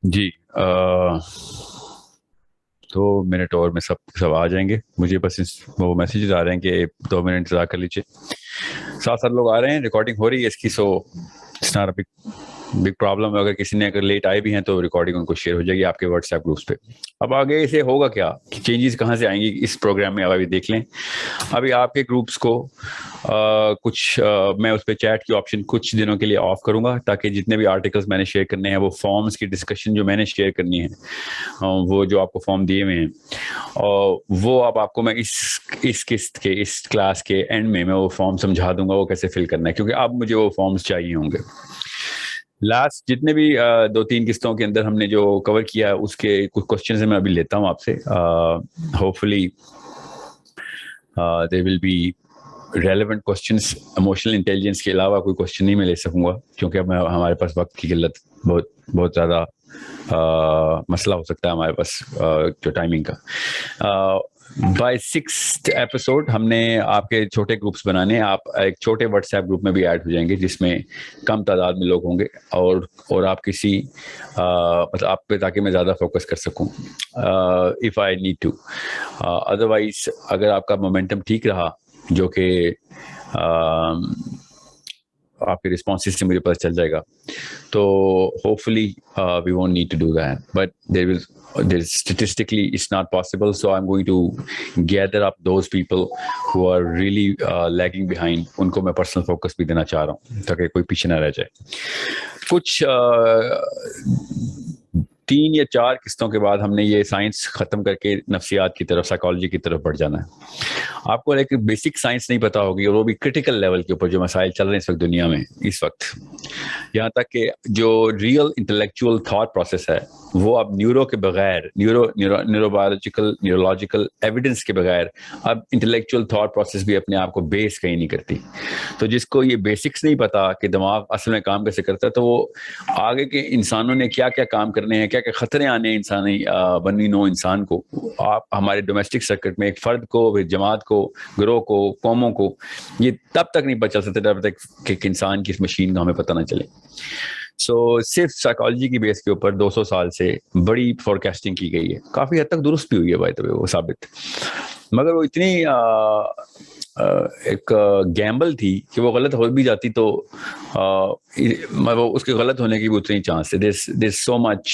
جی 2 minute اور میں سب آ جائیں گے. مجھے بس وہ میسیجز آ رہے ہیں کہ 2 منٹ انتظار کر لیجیے. 7 لوگ آ رہے ہیں, ریکارڈنگ ہو رہی ہے اس کی. So it's not a big problem. اگر کسی نے اگر لیٹ آئے بھی ہیں تو ریکارڈنگ ان کو شیئر ہو جائے گی آپ کے واٹس ایپ گروپس پہ. اب آگے اسے ہوگا کیا, چینجز کہاں سے آئیں گی اس پروگرام میں, اب ابھی دیکھ لیں. ابھی آپ کے گروپس کو کچھ میں اس پہ چیٹ کی آپشن کچھ دنوں کے لیے آف کروں گا, تاکہ جتنے بھی آرٹیکلس میں نے شیئر کرنے ہیں, وہ فارمز کی ڈسکشن جو میں نے شیئر کرنی ہے, وہ جو آپ کو فارم دیے ہوئے ہیں, اور وہ اب آپ کو میں اس قسط کے اس کلاس کے اینڈ میں وہ فارم سمجھا دوں گا وہ کیسے فل کرنا ہے, کیونکہ اب مجھے وہ فارمز چاہیے ہوں گے. لاسٹ جتنے بھی 2-3 قسطوں کے اندر ہم نے جو کور کیا ہے اس کے کچھ کوشچنز میں ابھی لیتا ہوں آپ سے. Hopefully they will be relevant questions. Emotional intelligence کے علاوہ کوئی کوشچن نہیں میں لے سکوں گا, کیونکہ اب ہمارے پاس وقت کی قلت بہت زیادہ مسئلہ ہو سکتا ہے ہمارے پاس جو ٹائمنگ کا. بائی 6th ایپیسوڈ ہم نے آپ کے چھوٹے گروپس بنانے ہیں. آپ ایک چھوٹے واٹس ایپ گروپ میں بھی ایڈ ہو جائیں گے, جس میں کم تعداد میں لوگ ہوں گے, اور آپ کسی مطلب آپ پہ, تاکہ میں زیادہ فوکس کر سکوں if I need to. Otherwise اگر آپ کا مومنٹم ٹھیک رہا, جو کہ آپ کے رسپانسز سے مجھے پتہ چل جائے گا, تو hopefully we won't need to do that. But statistically it's not possible, so I'm going to gather up those people who are really lagging behind. ان کو میں پرسنل فوکس بھی دینا چاہ رہا ہوں تاکہ کوئی پیچھے نہ رہ جائے. کچھ 3 یا 4 قسطوں کے بعد ہم نے یہ سائنس ختم کر کے نفسیات کی طرف, سائیکالوجی کی طرف بڑھ جانا ہے. آپ کو ایک بیسک سائنس نہیں پتا ہوگی, اور وہ بھی کرٹیکل لیول کے اوپر جو مسائل چل رہے ہیں اس وقت دنیا میں, اس وقت یہاں تک کہ جو ریئل انٹلیکچوئل تھاٹ پروسیس ہے وہ اب نیورو کے بغیر, نیورولوجیکل ایویڈنس کے بغیر اب انٹلیکچوئل تھاٹ پروسیس بھی اپنے آپ کو بیس کہیں نہیں کرتی. تو جس کو یہ بیسکس نہیں پتا کہ دماغ اصل میں کام کیسے کرتا ہے, تو وہ آگے کے انسانوں نے کیا کیا کام کرنے ہیں, کیا کیا خطرے آنے ہیں انسانی بنی نو انسان کو, آپ ہمارے ڈومیسٹک سرکٹ میں ایک فرد کو, پھر جماعت کو, گروہ کو, قوموں کو, یہ تب تک نہیں بچا سکتے جب تک کہ ایک انسان کی اس مشین کا ہمیں پتہ نہ چلے. سو صرف سائیکالوجی کی بیس کے اوپر 200 سال سے بڑی فورکاسٹنگ کی گئی ہے, کافی حد تک درست بھی ہوئی ہے بائی دا وے وہ ثابت, مگر وہ اتنی ایک گیمبل تھی کہ وہ غلط ہو بھی جاتی تو اس کے غلط ہونے کی بھی اتنی چانس ہے. there's so much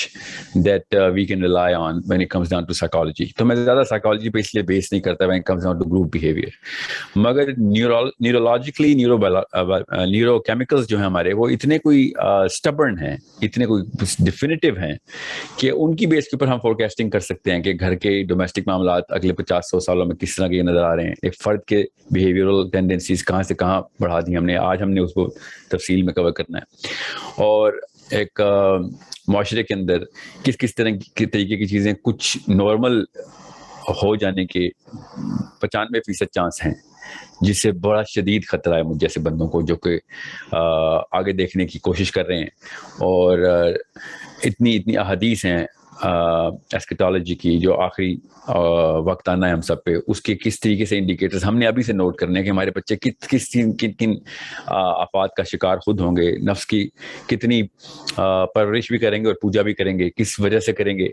that we can rely on when it comes down to psychology. تو میں زیادہ سائیکالوجی پہ اس لیے بیس نہیں کرتا when it comes down to group behavior. مگر نیورولوجیکلی نیورو کیمیکلز جو ہیں ہمارے, وہ اتنے کوئی اسٹبرن ہیں, اتنے کوئی ڈیفینیٹیو ہیں کہ ان کی بیس کے اوپر ہم فورکاسٹنگ کر سکتے ہیں کہ گھر کے ڈومیسٹک معاملات اگلے 50-100 سالوں میں کس طرح کے نظر آ رہے ہیں, ایک فرد کے بیہیویئرل ٹینڈنسیز کہاں سے کہاں بڑھا دی ہم نے. آج ہم نے اس کو تفصیل میں کور کرنا ہے, اور ایک معاشرے کے اندر کس طرح کے طریقے کی چیزیں کچھ نارمل ہو جانے کے 95% چانس ہیں, جس سے بڑا شدید خطرہ ہے مجھ جیسے بندوں کو جو کہ آگے دیکھنے کی کوشش کر رہے ہیں. اور اتنی احادیث ہیں ایسکیٹالوجی کی جو آخری وقت آنا ہے ہم سب پہ, اس کے کس طریقے سے انڈیکیٹرز ہم نے ابھی سے نوٹ کرنے ہیں کہ ہمارے بچے کن آفات کا شکار خود ہوں گے, نفس کی کتنی پرورش بھی کریں گے اور پوجا بھی کریں گے, کس وجہ سے کریں گے,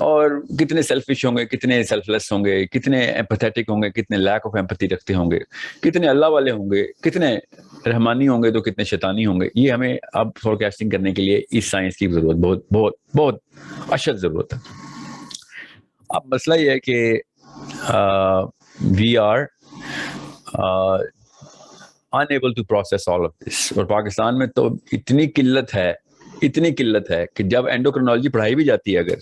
اور کتنے سیلفش ہوں گے, کتنے سیلف لیس ہوں گے, کتنے ایمپیتھیٹک ہوں گے, کتنے لیک آف ایمپتھی رکھتے ہوں گے, کتنے اللہ والے ہوں گے, کتنے رحمانی ہوں گے, تو کتنے شیطانی ہوں گے. یہ ہمیں اب فورکاسٹنگ کرنے کے لیے اس سائنس کی ضرورت بہت بہت بہت اشد ضرورت ہے. اب مسئلہ یہ ہے کہ we are unable to process all of this, اور پاکستان میں تو اتنی قلت ہے کہ جب اینڈوکرینالوجی پڑھائی بھی جاتی ہے اگر,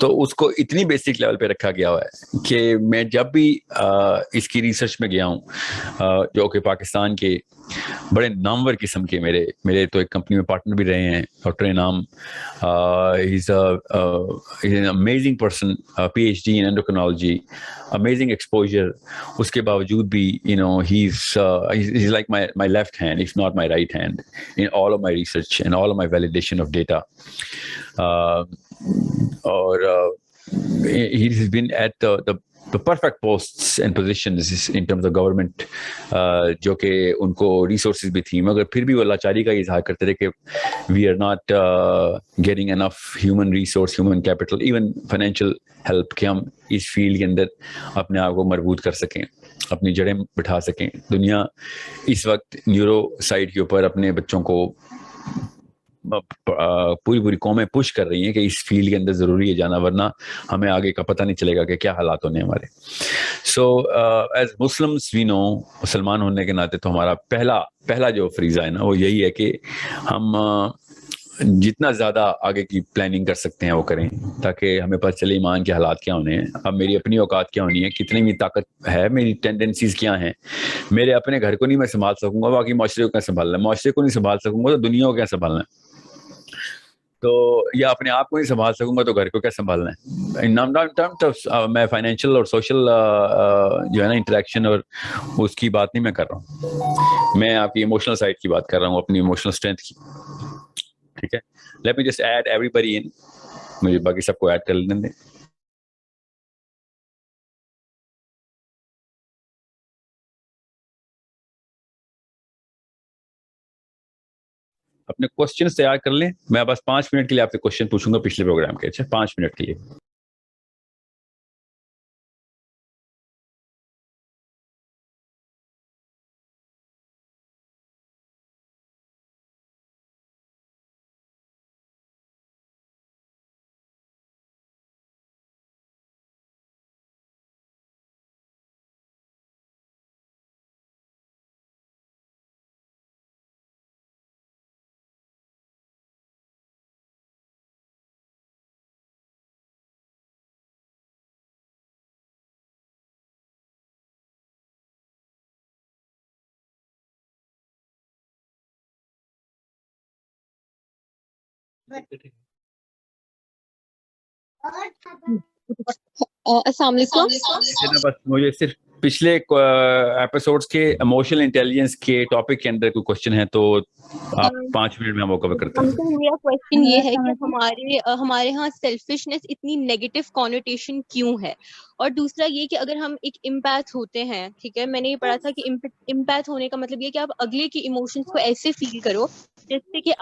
تو اس کو اتنی بیسک لیول پہ رکھا گیا ہوا ہے کہ میں جب بھی اس کی ریسرچ میں گیا ہوں, جو کہ پاکستان کے بڑے نامور قسم کے میرے تو ایک کمپنی میں پارٹنر بھی رہے ہیں, ڈاکٹر انعام, he's an amazing person, PhD in endocrinology, amazing exposure. اس کے باوجود بھی he's like my left hand if not my right hand in all of my research and all of my validation of data. اور he's been at the perfect posts and positions in terms of government, جو کہ ان کو resources بھی تھی, مگر پھر بھی وہ لاچاری کا اظہار کرتے تھے کہ we are not getting enough human resource, human capital, even financial help, کہ ہم اس فیلڈ کے اندر اپنے آپ کو مربوط کر سکیں, اپنی جڑیں بٹھا سکیں. دنیا اس وقت نیورو سائڈ کے اوپر اپنے بچوں کو پوری قومیں پش کر رہی ہیں کہ اس فیلڈ کے اندر ضروری ہے جانا, ورنہ ہمیں آگے کا پتہ نہیں چلے گا کہ کیا حالات ہونے ہمارے. سو ایز مسلمس وی نو, مسلمان ہونے کے ناطے تو ہمارا پہلا جو فریضہ ہے نا وہ یہی ہے کہ ہم جتنا زیادہ آگے کی پلاننگ کر سکتے ہیں وہ کریں, تاکہ ہمیں پتہ چلے ایمان کے حالات کیا ہونے ہیں, اب میری اپنی اوقات کیا ہونی ہے, کتنی بھی طاقت ہے, میری ٹینڈنسیز کیا ہیں, میرے اپنے گھر کو نہیں میں سنبھال سکوں گا, باقی معاشرے کو کیا سنبھالنا ہے, معاشرے کو نہیں سنبھال سکوں گا تو دنیا کو کیا سنبھالنا ہے, تو یا اپنے آپ کو نہیں سنبھال سکوں گا تو گھر کو کیا سنبھالنا ہے. میں فائنینشیل اور سوشل جو ہے نا انٹریکشن اور اس کی بات نہیں میں کر رہا ہوں, میں آپ کی ایموشنل سائڈ کی بات کر رہا ہوں, اپنی ایموشنل اسٹرینتھ کی. ٹھیک ہے, let me just add everybody in, مجھے باقی سب کو ایڈ کر لینے دیں. اپنے کوشچنس تیار کر لیں, میں بس 5 منٹ کے لیے آپ سے کوشچن پوچھوں گا پچھلے پروگرام کے. اچھا 5 منٹ کے لیے. السلام علیکم. بس مجھے صرف پچھلے ایپیسوڈز کے ایموشنل انٹیلیجنس کے ٹاپک کے اندر کوئی کوشچن ہے تو آپ 5 منٹ میں وہ کور کرتے ہیں. میرا کوشچن یہ ہے کہ ہمارے ہاں سیلفشنس اتنی نیگیٹو کونوٹیشن کیوں ہے, اور دوسرا یہ کہ اگر ہم ایک امپیتھ ہوتے ہیں, ٹھیک ہے, میں نے یہ پڑھا تھا کہ امپیتھ ہونے کا مطلب یہ کہ آپ اگلے کی ایموشنس کو ایسے فیل کرو جیسے کہ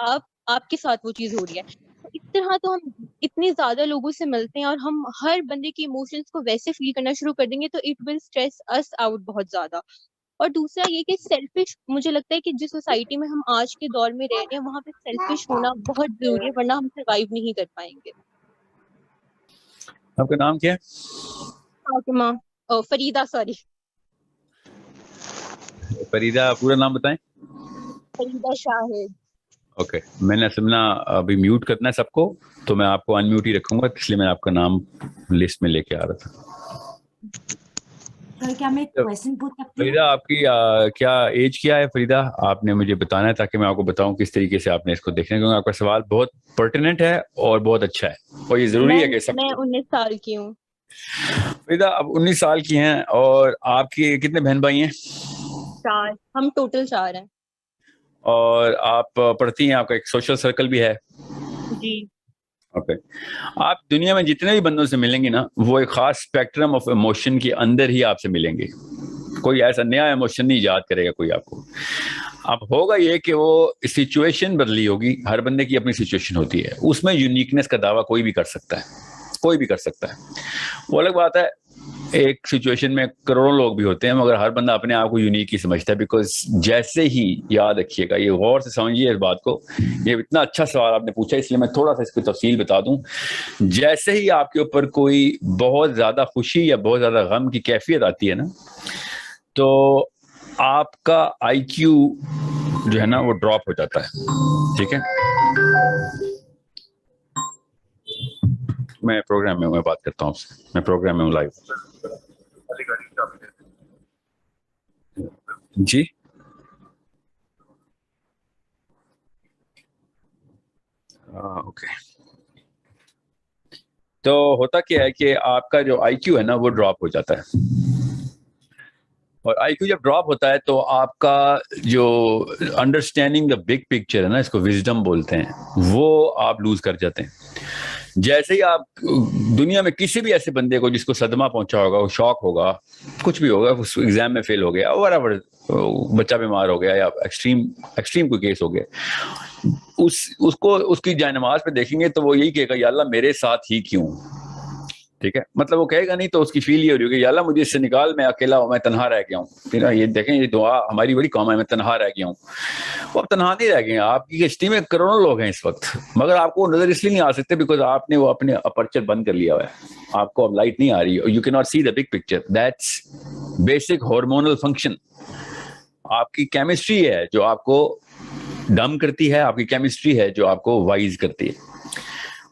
آپ کے ساتھ وہ چیز ہو رہی ہے. اس طرح تو ہم اتنے زیادہ لوگوں سے ملتے ہیں اور ہم ہر بندے کی ایموشنس کو ویسے فیل کرنا شروع کر دیں گے تو it will stress us out بہت زیادہ. اور دوسرا یہ کہ سیلفش, مجھے لگتا ہے کہ جس سوسائٹی میں ہم آج کے دور میں رہ رہے ہیں وہاں پہ سیلفش ہونا بہت ضروری ہے, ورنہ ہم سروائیو نہیں کر پائیں گے. آپ کا نام کیا ہے؟ فاطمہ, فریدہ, سوری فریدہ, پورا نام بتائیں. فریدہ شاہد. اوکے, میں نے سمنا ابھی میوٹ کرنا ہے سب کو, تو میں آپ کو ان میوٹ ہی رکھوں گا, اس لیے میں آپ کا نام لسٹ میں لے کے آ رہا تھا. کیا میں کویسچن پوچھ سکتی ہوں؟ فریدہ آپ کی کیا ایج کیا ہے؟ فریدہ آپ نے مجھے بتانا ہے تاکہ میں آپ کو بتاؤں کس طریقے سے آپ نے اس کو دیکھنا ہے, کیونکہ آپ کا سوال بہت پرٹیننٹ ہے اور بہت اچھا ہے, اور یہ ضروری ہے کہ سب. میں 19 سال کی ہوں. فریدہ اب 19 سال کی ہیں, اور آپ کی کتنے بہن بھائی ہیں؟ 4, ہم ٹوٹل 4 ہیں. اور آپ پڑھتی ہیں, آپ کا ایک سوشل سرکل بھی ہے؟ جی. اوکے, آپ دنیا میں جتنے بھی بندوں سے ملیں گے نا, وہ ایک خاص اسپیکٹرم آف ایموشن کے اندر ہی آپ سے ملیں گے. کوئی ایسا نیا ایموشن نہیں یاد کرے گا کوئی آپ کو. اب ہوگا یہ کہ وہ سچویشن بدلی ہوگی, ہر بندے کی اپنی سچویشن ہوتی ہے, اس میں یونیکنیس کا دعویٰ کوئی بھی کر سکتا ہے, کوئی بھی کر سکتا ہے. وہ الگ بات ہے, ایک سچویشن میں کروڑوں لوگ بھی ہوتے ہیں, مگر ہر بندہ اپنے آپ کو یونیک ہی سمجھتا ہے. بیکاز جیسے ہی, یاد رکھیے گا, یہ غور سے سمجھیے اس بات کو, یہ اتنا اچھا سوال آپ نے پوچھا, اس لیے میں تھوڑا سا اس کی تفصیل بتا دوں. جیسے ہی آپ کے اوپر کوئی بہت زیادہ خوشی یا بہت زیادہ غم کی کیفیت آتی ہے نا, تو آپ کا آئی کیو جو ہے نا وہ ڈراپ ہو جاتا ہے. ٹھیک ہے, میں پروگرام میں ہوں, میں بات کرتا ہوں آپ سے, میں پروگرام میں ہوں لائیو. جی اوکے. تو ہوتا کیا ہے کہ آپ کا جو آئی کیو ہے نا وہ ڈراپ ہو جاتا ہے, اور آئی کیو جب ڈراپ ہوتا ہے تو آپ کا جو انڈرسٹینڈنگ دا بگ پکچر ہے نا, اس کو وزڈم بولتے ہیں, وہ آپ لوز کر جاتے ہیں. جیسے ہی آپ دنیا میں کسی بھی ایسے بندے کو جس کو صدمہ پہنچا ہوگا, وہ شوق ہوگا, کچھ بھی ہوگا, اس ایگزام میں فیل ہو گیا, whatever, بچہ بیمار ہو گیا یا ایکسٹریم کوئی کیس ہو گیا, اس کو اس کی جائے نماز پہ دیکھیں گے تو وہ یہی کہے گا یا اللہ میرے ساتھ ہی کیوں. ٹھیک ہے, مطلب وہ کہے گا نہیں تو اس کی فیل یہ ہو رہی ہوگی یا اللہ مجھے اس سے نکال, میں اکیلا ہوں, میں تنہا رہ گیا ہوں. پھر یہ دیکھیں یہ دعا ہماری بڑی کامن ہے, میں تنہا رہ گیا ہوں. وہ اب تنہا نہیں رہ گئے ہیں, آپ کی کشتی میں کروڑوں لوگ ہیں اس وقت, مگر آپ کو نظر اس لیے نہیں آ سکتے بیکاز آپ نے وہ اپنے اپرچر بند کر لیا ہوا ہے, آپ کو اب لائٹ نہیں آ رہی, you can not see the big picture. That's basic hormonal function. آپ کی کیمسٹری ہے جو آپ کو ڈم کرتی ہے, آپ کی کیمسٹری ہے جو آپ کو وائز کرتی ہے.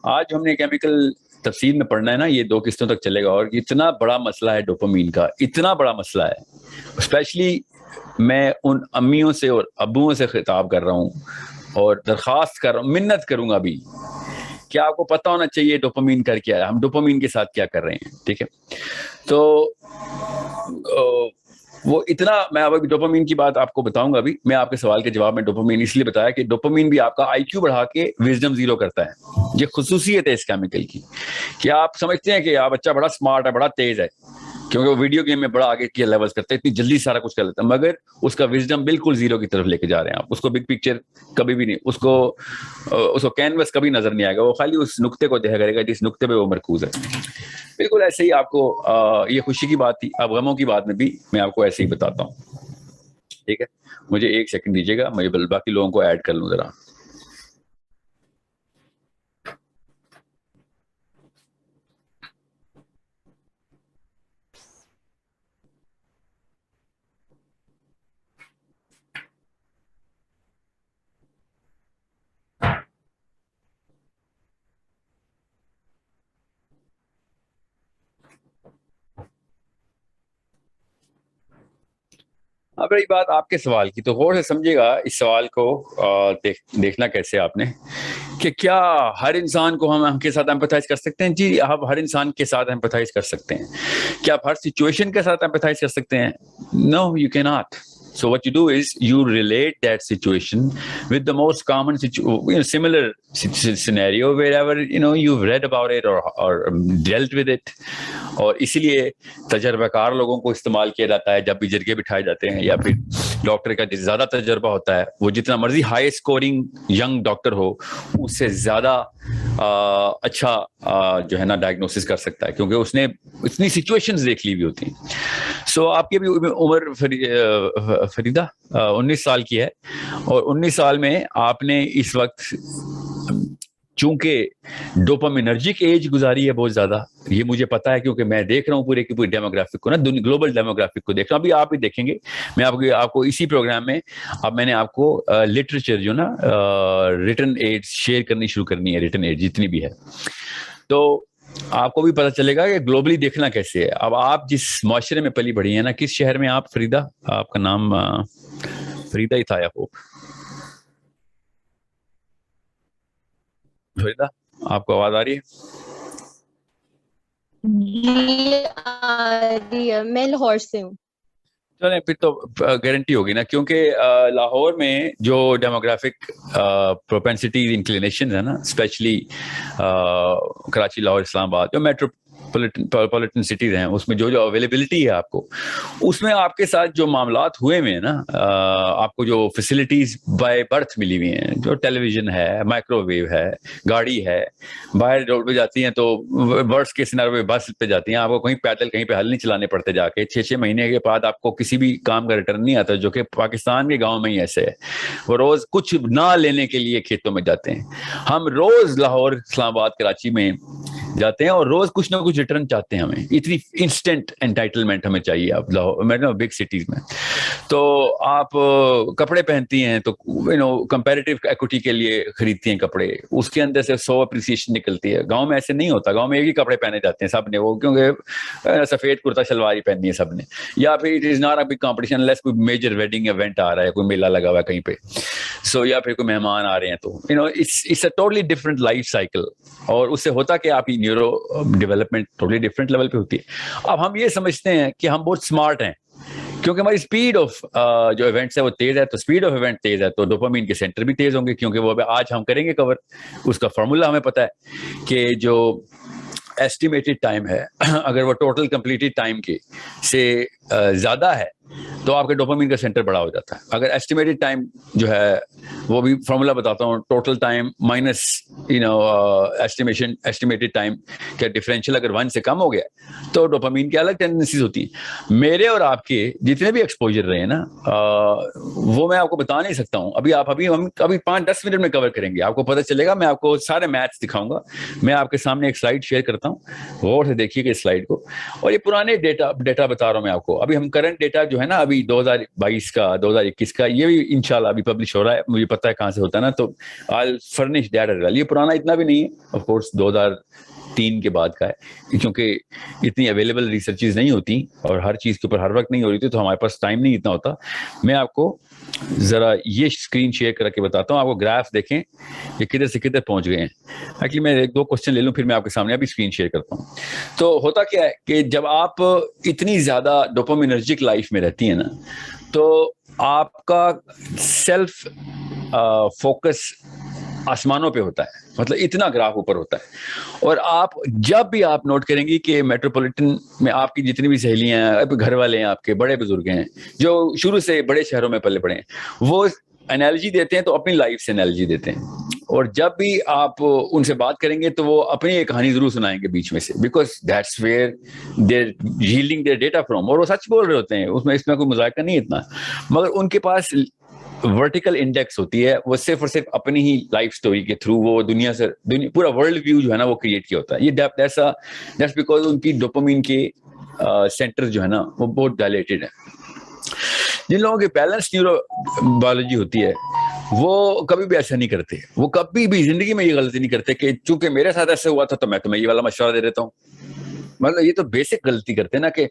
آج ہم نے کیمیکل تفصیل میں پڑھنا ہے نا, یہ 2 قسطوں تک چلے گا, اور اتنا بڑا مسئلہ ہے ڈوپامین کا, اتنا بڑا مسئلہ ہے. اسپیشلی میں ان امیوں سے اور ابوؤں سے خطاب کر رہا ہوں اور درخواست کر رہا ہوں, منت کروں گا ابھی کہ آپ کو پتا ہونا چاہیے ڈوپامین کر کیا ہے, ہم ڈوپامین کے ساتھ کیا کر رہے ہیں. ٹھیک ہے, تو وہ اتنا, میں اب ڈوپامین کی بات آپ کو بتاؤں گا ابھی. میں آپ کے سوال کے جواب میں ڈوپامین اس لیے بتایا کہ ڈوپامین بھی آپ کا آئی کیو بڑھا کے وزڈم زیرو کرتا ہے. یہ خصوصیت ہے اس کیمیکل کی کہ آپ سمجھتے ہیں کہ آپ بچہ بڑا اسمارٹ ہے, بڑا تیز ہے, کیونکہ وہ ویڈیو گیم میں بڑا آگے کی لیولز کرتے ہیں, اتنی جلدی سارا کچھ کر لیتا ہے, مگر اس کا وزڈم بالکل زیرو کی طرف لے کے جا رہے ہیں آپ. اس کو بگ پکچر کبھی بھی نہیں, اس کو کینوس کبھی نظر نہیں آئے گا, وہ خالی اس نقطے کو دیکھا کرے گا جس نقطے پہ وہ مرکوز ہے. بالکل ایسے ہی آپ کو یہ خوشی کی بات تھی, اب غموں کی بات میں بھی میں آپ کو ایسے ہی بتاتا ہوں. ٹھیک ہے, مجھے 1 سیکنڈ دیجیے گا, میں باقی لوگوں کو ایڈ کر لوں ذرا. اب رہی بات آپ کے سوال کی, تو غور سے سمجھے گا اس سوال کو, دیکھنا کیسے آپ نے کہ کیا ہر انسان کو ہم کے ساتھ ایمپیتھائز کر سکتے ہیں. جی آپ ہر انسان کے ساتھ ایمپیتھائز کر سکتے ہیں. کیا آپ ہر سچویشن کے ساتھ ایمپیتھائز کر سکتے ہیں؟ نو, یو کی not. So what you do is you relate that situation with the most common similar scenario wherever you've read about it or dealt with it. اور اسی لیے تجربہ کار لوگوں کو استعمال کیا جاتا ہے جب بھی جرگے بٹھائے جاتے ہیں, یا پھر ڈاکٹر کا زیادہ تجربہ ہوتا ہے, وہ جتنا مرضی ہائی اسکورنگ ینگ ڈاکٹر ہو اس سے زیادہ اچھا جو ہے نا ڈائگنوسس کر سکتا ہے, کیونکہ اس نے اتنی سچویشنز دیکھ لی ہوئی ہوتی ہیں. سو آپ کی بھی عمر فریدہ 19 سال کی ہے, اور 19 سال میں آپ نے اس وقت چونکہ ڈوپامینرجک ایج گزاری ہے بہت زیادہ, یہ مجھے پتا ہے کیونکہ میں دیکھ رہا ہوں پورے کی پوری ڈیموگرافک کو نا, گلوبل ڈیموگرافک کو دیکھ رہا ہوں. ابھی آپ بھی دیکھیں گے, میں آپ کو اسی پروگرام میں اب میں نے آپ کو لٹریچر جو نا ریٹن ایج شیئر کرنی شروع کرنی ہے, ریٹن ایج جتنی بھی ہے, تو آپ کو بھی پتہ چلے گا کہ گلوبلی دیکھنا کیسے ہے. اب آپ جس معاشرے میں پلی بڑھی ہیں نا, کس شہر میں آپ فریدہ, آپ کا نام فریدہ ہی تھا یا ہوپ, فریدہ آپ کو آواز آ رہی ہے؟ جی آ رہی ہے, میں لاہور سے ہوں. چلیں پھر تو گارنٹی ہوگی نا, کیونکہ لاہور میں جو ڈیموگرافک پروپینسٹیز انکلینیشن ہے نا, اسپیشلی کراچی, لاہور, اسلام آباد, جو میٹروپولیٹن سٹیز ہیں, اس میں جو اویلیبلٹی ہے آپ کو, اس میں آپ کے ساتھ جو معاملات ہوئے ہوئے ہیں نا, آپ کو جو فیسلٹیز بائی برتھ ملی ہوئی ہیں, جو ٹیلی ویژن ہے, مائکرو ویو ہے, گاڑی ہے, باہر روڈ پہ جاتی ہیں تو ورس کے سینارو پہ بس پہ جاتی ہیں, آپ کو کہیں پیدل کہیں پہ ہل نہیں چلانے پڑتے, جا کے 6 مہینے کے بعد آپ کو کسی بھی کام کا ریٹرن نہیں آتا, جو کہ پاکستان کے گاؤں میں ہی ایسے ہے. وہ روز کچھ نہ لینے کے لیے کھیتوں میں جاتے ہیں, ہم روز لاہور, اسلام آباد, کراچی میں جاتے ہیں اور روز کچھ نہ کچھ ریٹرن چاہتے ہیں. ہمیں اتنی انسٹنٹ انٹائٹلمنٹ ہمیں چاہیے. آپ بگ سٹیز میں تو آپ کپڑے پہنتی ہیں تو کمپیریٹیو ایکوٹی کے لیے خریدتی ہیں کپڑے, اس کے اندر سے 100 اپریسیشن نکلتی ہے. گاؤں میں ایسے نہیں ہوتا, گاؤں میں ایک ہی کپڑے پہنے جاتے ہیں سب نے, وہ کیونکہ سفید کرتا شلوار ہی پہننی ہے سب نے, یا پھر it is not a big competition less کوئی میجر ویڈنگ ایونٹ آ رہا ہے, کوئی میلہ لگا ہوا ہے کہیں پہ, سو یا پھر کوئی مہمان آ رہے ہیں, تو it's a totally different life cycle. اور اس سے ہوتا کہ آپ کی neurodevelopment totally different level پہ ہوتی ہے. اب ہم یہ سمجھتے ہیں کہ ہم بہت اسمارٹ ہیں, کیونکہ ہماری اسپیڈ آف جو ایونٹس ہے وہ تیز ہے, تو اسپیڈ آف ایونٹ تیز ہے تو ڈوپامین کے سینٹر بھی تیز ہوں گے, کیونکہ وہ آج ہم کریں گے کور. اس کا فارمولا ہمیں پتا ہے کہ جو ایسٹیمیٹڈ ٹائم ہے, اگر وہ ٹوٹل کمپلیٹڈ ٹائم کے سے زیادہ ہے تو آپ کے ڈوپامین کا سینٹر بڑا ہو جاتا ہے. اگر ایسٹیمیٹڈ ٹائم جو ہے, وہ بھی فارمولا بتاتا ہوں, total time minus estimated time کا ڈفرینشیل اگر 1 سے کم ہو گیا تو ڈوپامین کی الگ ٹینڈنسیز ہوتی ہیں. میرے اور آپ کے جتنے بھی ایکسپوجر رہے ہیں نا, وہ میں آپ کو بتا نہیں سکتا ہوں. ہم 5-10 منٹ میں کور کریں گے, آپ کو پتہ چلے گا. میں آپ کو سارے میتھس دکھاؤں گا. میں آپ کے سامنے ایک سلائڈ شیئر کرتا ہوں, غور سے دیکھیے گا اس سلائڈ کو. اور یہ پرانے ڈیٹا بتا رہا ہوں میں آپ کو. ابھی ہم کرنٹ ڈیٹا جو ہے نا, ابھی 2022 کا 2021 کا, یہ بھی انشاءاللہ ابھی پبلش ہو رہا ہے. مجھے پتہ ہے کہاں سے ہوتا ہے نا, تو I'll furnish that as well. یہ پرانا اتنا بھی نہیں ہے آف کورس, 2003 کے بعد کا ہے, کیونکہ اتنی اویلیبل ریسرچز نہیں ہوتی اور ہر چیز کے اوپر ہر وقت نہیں ہو رہی تھی, تو ہمارے پاس ٹائم نہیں اتنا ہوتا. میں آپ کو ذرا یہ اسکرین شیئر کر کے بتاتا ہوں. آپ کو گراف دیکھیں یہ کدھر سے کدھر پہنچ گئے ہیں. ایکچولی میں 1-2 کوسچن لے لوں, پھر میں آپ کے سامنے ابھی اسکرین شیئر کرتا ہوں. تو ہوتا کیا ہے کہ جب آپ اتنی زیادہ ڈوپامینرجک لائف میں رہتی ہیں نا, تو آپ کا سیلف فوکس آسمانوں پہ ہوتا ہے, مطلب اتنا گراف اوپر ہوتا ہے. اور آپ جب بھی آپ نوٹ کریں گی کہ میٹروپولیٹن میں آپ کی جتنی بھی سہیلیاں ہیں, گھر والے ہیں, آپ کے بڑے بزرگ ہیں جو شروع سے بڑے شہروں میں پلے پڑے ہیں, وہ انالوجی دیتے ہیں تو اپنی لائف سے انالوجی دیتے ہیں. اور جب بھی آپ ان سے بات کریں گے تو وہ اپنی ایک کہانی ضرور سنائیں گے بیچ میں سے, because that's where they're yielding their data from. اور وہ سچ بول رہے ہوتے ہیں, اس میں کوئی مذاکرہ نہیں اتنا, مگر ان کے پاس ورٹیکل انڈیکس ہوتی ہے. وہ صرف اور صرف اپنی ہی لائف سٹوری کے تھرو وہ دنیا سے پورا ورلڈ ویو جو ہے نا وہ کریٹ کیا ہوتا ہے. یہ دیٹس بیکاز ان کی ڈوپامین کے سینٹر جو ہے نا وہ بہت ڈائلیٹڈ ہے. جن لوگوں کی بیلنس نیورو بایولوجی ہوتی ہے وہ کبھی بھی ایسا نہیں کرتے, وہ کبھی بھی زندگی میں یہ غلطی نہیں کرتے کہ چونکہ میرے ساتھ ایسا ہوا تھا تو میں تمہیں یہ والا مشورہ دے دیتا ہوں. مطلب یہ تو بیسک غلطی کرتے ہیں نا, کہ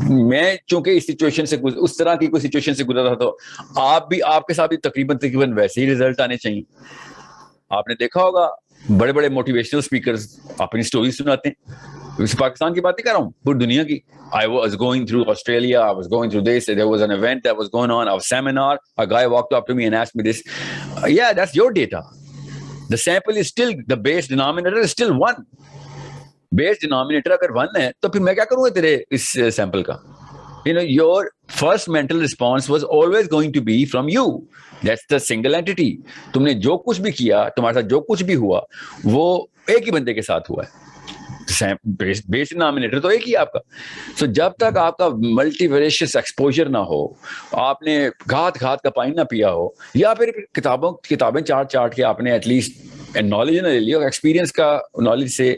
میں چونکہ اس سچویشن سے اس طرح کی کوئی سچویشن سے گزرا تھا تو آپ کے ساتھ بھی تقریباً ویسے ہی رزلٹ آنے چاہیے. آپ نے دیکھا ہوگا بڑے بڑے موٹیویشنل اسپیکرز اپنی سٹوری سناتے ہیں. پاکستان کی بات نہیں کر رہا ہوں, پوری دنیا کی. I was going through Australia, I was going through this, there was an event that was going on, a seminar, a guy walked up to me and asked me this. Yeah, that's your data. The sample is still, the base denominator is still 1. Base denominator اگر 1 ہے تو پھر میں کیا کروں گا تیرے اس sample کا. Your first mental response was always going to be from you. That's the single entity. تم نے جو کچھ بھی کیا, تمہارے ساتھ جو کچھ بھی ہوا, وہ ایک ہی بندے کے ساتھ ہوا ہے. بیس ڈینامینیٹر تو ایک ہی آپ کا. سو جب تک آپ کا ملٹی ویریشس ایکسپوجر نہ ہو, آپ نے گھات کا پانی نہ پیا ہو, یا پھر کتابیں چاٹ کے آپ نے ایٹ لیسٹ نالج نہ لے لی, اور ایکسپیرینس کا نالج سے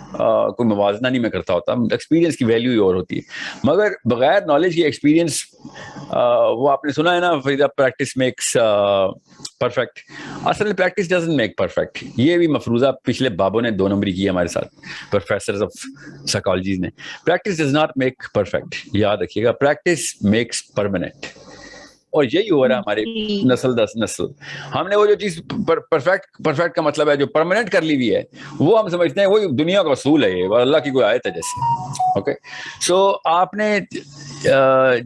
کوئی موازنہ نہیں میں کرتا ہوتا. ایکسپیرینس کی ویلیو ہی اور ہوتی ہے, مگر بغیر نالج کی ایکسپیرینس, وہ آپ نے سنا ہے نا, فریدہ پریکٹس میکس پرفیکٹ. اصل پریکٹس ڈزنٹ میک پرفیکٹ. یہ بھی مفروضہ پچھلے بابوں نے 2 نمبری کی ہمارے ساتھ, پروفیسرز آف سائیکالوجی نے. Practice does not make perfect, یاد رکھیے گا, پریکٹس میکس پرماننٹ. اور یہی ہو رہا ہے ہمارے نسل در نسل. ہم نے وہ جو چیز پرفیکٹ کا مطلب ہے جو پرماننٹ کر لی ہوئی ہے, وہ ہم سمجھتے ہیں وہ دنیا کا اصول ہے, یہ اللہ کی کوئی آیت ہے جیسے. اوکے, سو آپ نے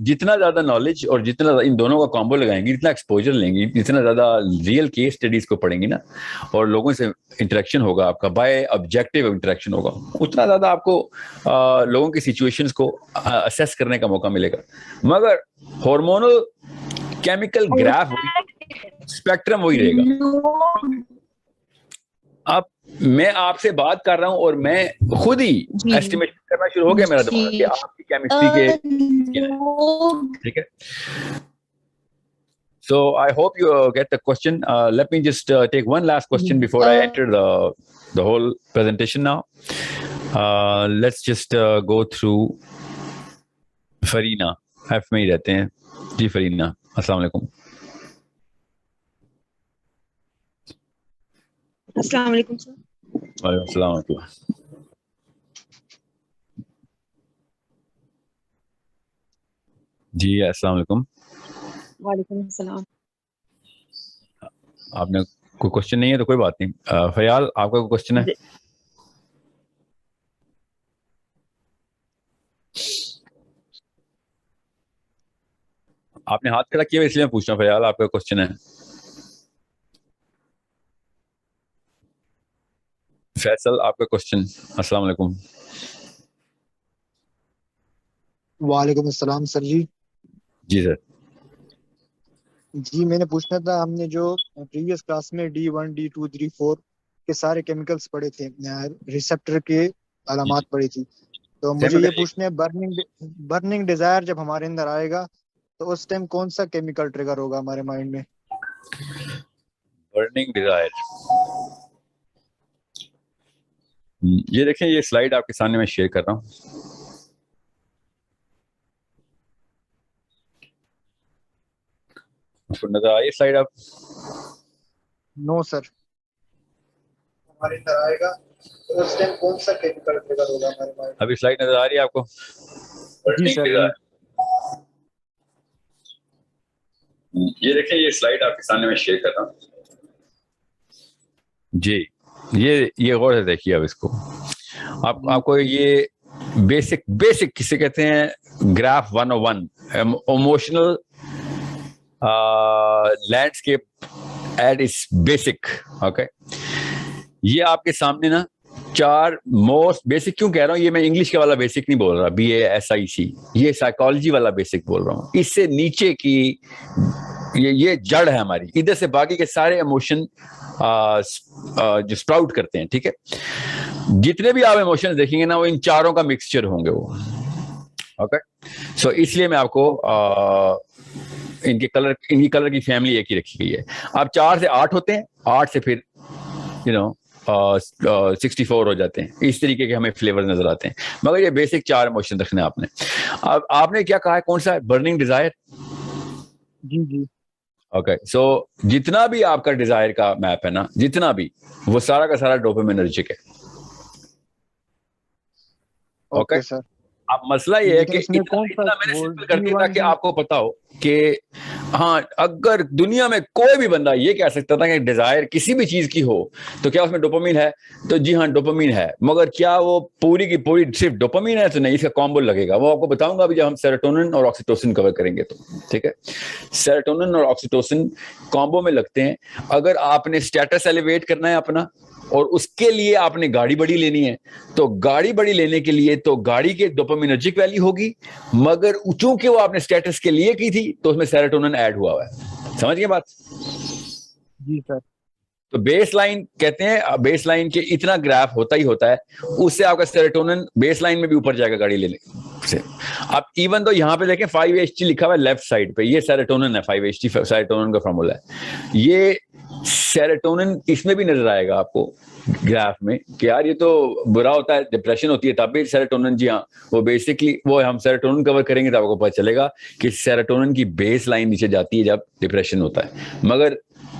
جتنا زیادہ نالج اور جتنا ان دونوں کا کامبو لگائیں گی, جتنا ایکسپوجر لیں گی, جتنا زیادہ ریئل کیس اسٹڈیز کو پڑھیں گی نا, اور لوگوں سے انٹریکشن ہوگا آپ کا, بائی آبجیکٹیو انٹریکشن ہوگا, اتنا زیادہ آپ کو لوگوں کی سچویشنز کو اسیس کرنے کا موقع ملے گا. مگر ہارمونل کیمیکل گراف اسپیکٹرم وہی رہے گا. اب میں آپ سے بات کر رہا ہوں اور میں خود ہی ایسٹیمیٹ کرنا شروع ہو گیا میرا دماغ کہ آپ کی کیمسٹری کے, ٹھیک ہے. So I hope you get the question. Let me just take one last question before I enter the whole presentation now. Let's just go through Farina. F میں ہی رہتے ہیں جی. فرینا, السلام علیکم. السلام علیکم سر. وعلیکم السلام ورحمۃ اللہ. جی السلام علیکم. وعلیکم السلام. آپ نے کوئی کوشچن نہیں ہے تو کوئی بات نہیں. فیال, آپ کا کوئی کوشچن ہے؟ آپ نے ہاتھ کھڑا کیا اس لیے میں پوچھ رہا ہوں فیال, آپ کا کوشچن ہے. فیصل آپ کا کوشچن. السلام علیکم. وعلیکم السلام سر جی. جی سر. جی میں نے پوچھنا تھا, ہم نے جو پریویس کلاس میں D1 D2 3 4 کے سارے کیمیکلز پڑھے تھے, ریسپٹر کے علامات پڑھی تھی, تو مجھے یہ پوچھنا ہے برننگ ڈیزائر جب ہمارے اندر آئے گا تو اس ٹائم کون سا کیمیکل ٹریگر ہوگا ہمارے مائنڈ میں؟ برننگ ڈیزائر, یہ دیکھیں یہ سلائیڈ آپ کے سامنے میں شیئر کر رہا ہوں. آپ کو نظر آئی سلائیڈ؟ آپ نو سر. ہمارے اندر آئے گا تو اس ٹائم کون سا کیمیکل ٹریگر ہوگا ہمارے مائنڈ میں؟ ابھی سلائیڈ نظر آ رہی ہے آپ کو؟ جی سر. یہ دیکھیں یہ سلائیڈ آپ کے سامنے میں شیئر کر رہا ہوں. جی یہ غور سے دیکھیے اب اس کو. آپ کو یہ بیسک کسے کہتے ہیں, graph 101 emotional landscape at its basic. Okay, یہ آپ کے سامنے نا چار موسٹ بیسک, کیوں کہہ رہا ہوں یہ میں انگلش کے والا بیسک نہیں بول رہا, BASIC, یہ سائیکالوجی والا بیسک بول رہا ہوں. اس سے نیچے کی یہ جڑ ہے ہماری, ادھر سے باقی کے سارے ایموشن جو سپراؤٹ کرتے ہیں. ٹھیک ہے, جتنے بھی آپ ایموشن دیکھیں گے نا وہ ان چاروں کا مکسچر ہوں گے وہ. اوکے, سو اس لیے میں آپ کو ان کی کلر کی فیملی ایک ہی رکھی گئی ہے. اب 4 سے 8 ہوتے ہیں, 8 سے پھر 64 ہو جاتے ہیں. اس طریقے کے ہمیں فلیور نظر آتے ہیں, مگر یہ بیسک 4 ایموشن رکھنے آپ نے. اب آپ نے کیا کہا ہے, کون سا ہے؟ Burning desire. جی جی. اوکے, سو جتنا بھی آپ کا ڈیزائر کا میپ ہے نا, جتنا بھی, وہ سارا کا سارا ڈوپامینرجک ہے. Okay sir. اب مسئلہ یہ ہے کہ اتنا میں نے سمپل کر دیا تاکہ آپ کو پتا ہو کہ ہاں, اگر دنیا میں کوئی بھی بندہ یہ کہہ سکتا تھا کہ ڈیزائر کسی بھی چیز کی ہو تو کیا اس میں ڈوپامین ہے, تو جی ہاں ڈوپامین ہے, مگر کیا وہ پوری کی پوری صرف ڈوپامین ہے؟ تو نہیں, اس کا کامبو لگے گا. وہ آپ کو بتاؤں گا ابھی جب ہم سیروٹونن اور آکسیٹوسن کور کریں گے تو. ٹھیک ہے, سیروٹونن اور آکسیٹوسن کامبو میں لگتے ہیں. اگر آپ نے اسٹیٹس ایلیویٹ کرنا ہے اپنا اور اس کے لیے آپ نے گاڑی بڑی لینی ہے, تو گاڑی بڑی لینے کے لیے تو گاڑی کے ڈوپامینرجک ویلیو ہوگی, مگر چونکہ وہ آپ نے اسٹیٹس کے لیے کی تھی تو اس میں سیروٹونن ایڈ ہوا ہوا ہے. سمجھ گئے بات؟ جی سر. تو بیس لائن کہتے ہیں, بیس لائن کے اتنا گراف ہوتا ہی ہوتا ہے, اس سے آپ کا سیروٹونن بیس لائن میں بھی اوپر جائے گا گاڑی لینے سے. اب ایون تو یہاں پہ دیکھیں 5HT لکھا ہوا ہے لیفٹ سائڈ پہ, یہ سیروٹونن ہے. 5HT سیروٹونن کا فارمولا ہے. یہ سیروٹونن اس میں بھی نظر آئے گا آپ کو گراف میں کہ یار یہ تو برا ہوتا ہے, ڈپریشن ہوتی ہے تب بھی سیروٹونن, جی ہاں وہ بیسکلی وہ ہم سیروٹونن کور کریں گے تو آپ کو پتہ چلے گا کہ سیروٹونن کی بیس لائن نیچے جاتی ہے جب ڈپریشن ہوتا ہے. مگر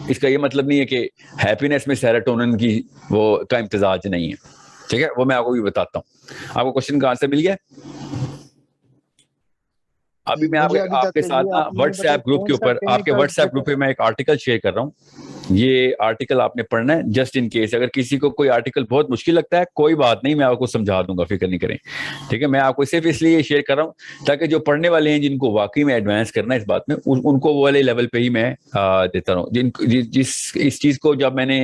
اس کا یہ مطلب نہیں ہے کہ ہیپینس میں سیروٹونن کی وہ کا امتزاج نہیں ہے. ٹھیک ہے, وہ میں آپ کو بھی بتاتا ہوں. آپ کو کوشچن کا آنسر مل گیا؟ ابھی میں آپ کے ساتھ نا واٹس ایپ گروپ کے اوپر, آپ کے واٹس ایپ گروپ پہ میں ایک آرٹیکل شیئر کر رہا ہوں. یہ آرٹیکل آپ نے پڑھنا ہے جسٹ ان کیس اگر کسی کو کوئی آرٹیکل بہت مشکل لگتا ہے, کوئی بات نہیں, میں آپ کو سمجھا دوں گا, فکر نہیں کریں. ٹھیک ہے, میں آپ کو صرف اس لیے شیئر کر رہا ہوں تاکہ جو پڑھنے والے ہیں جن کو واقعی میں ایڈوانس کرنا ہے اس بات میں, ان کو وہ والے لیول پہ ہی میں دیتا رہا ہوں. اس چیز کو جب میں نے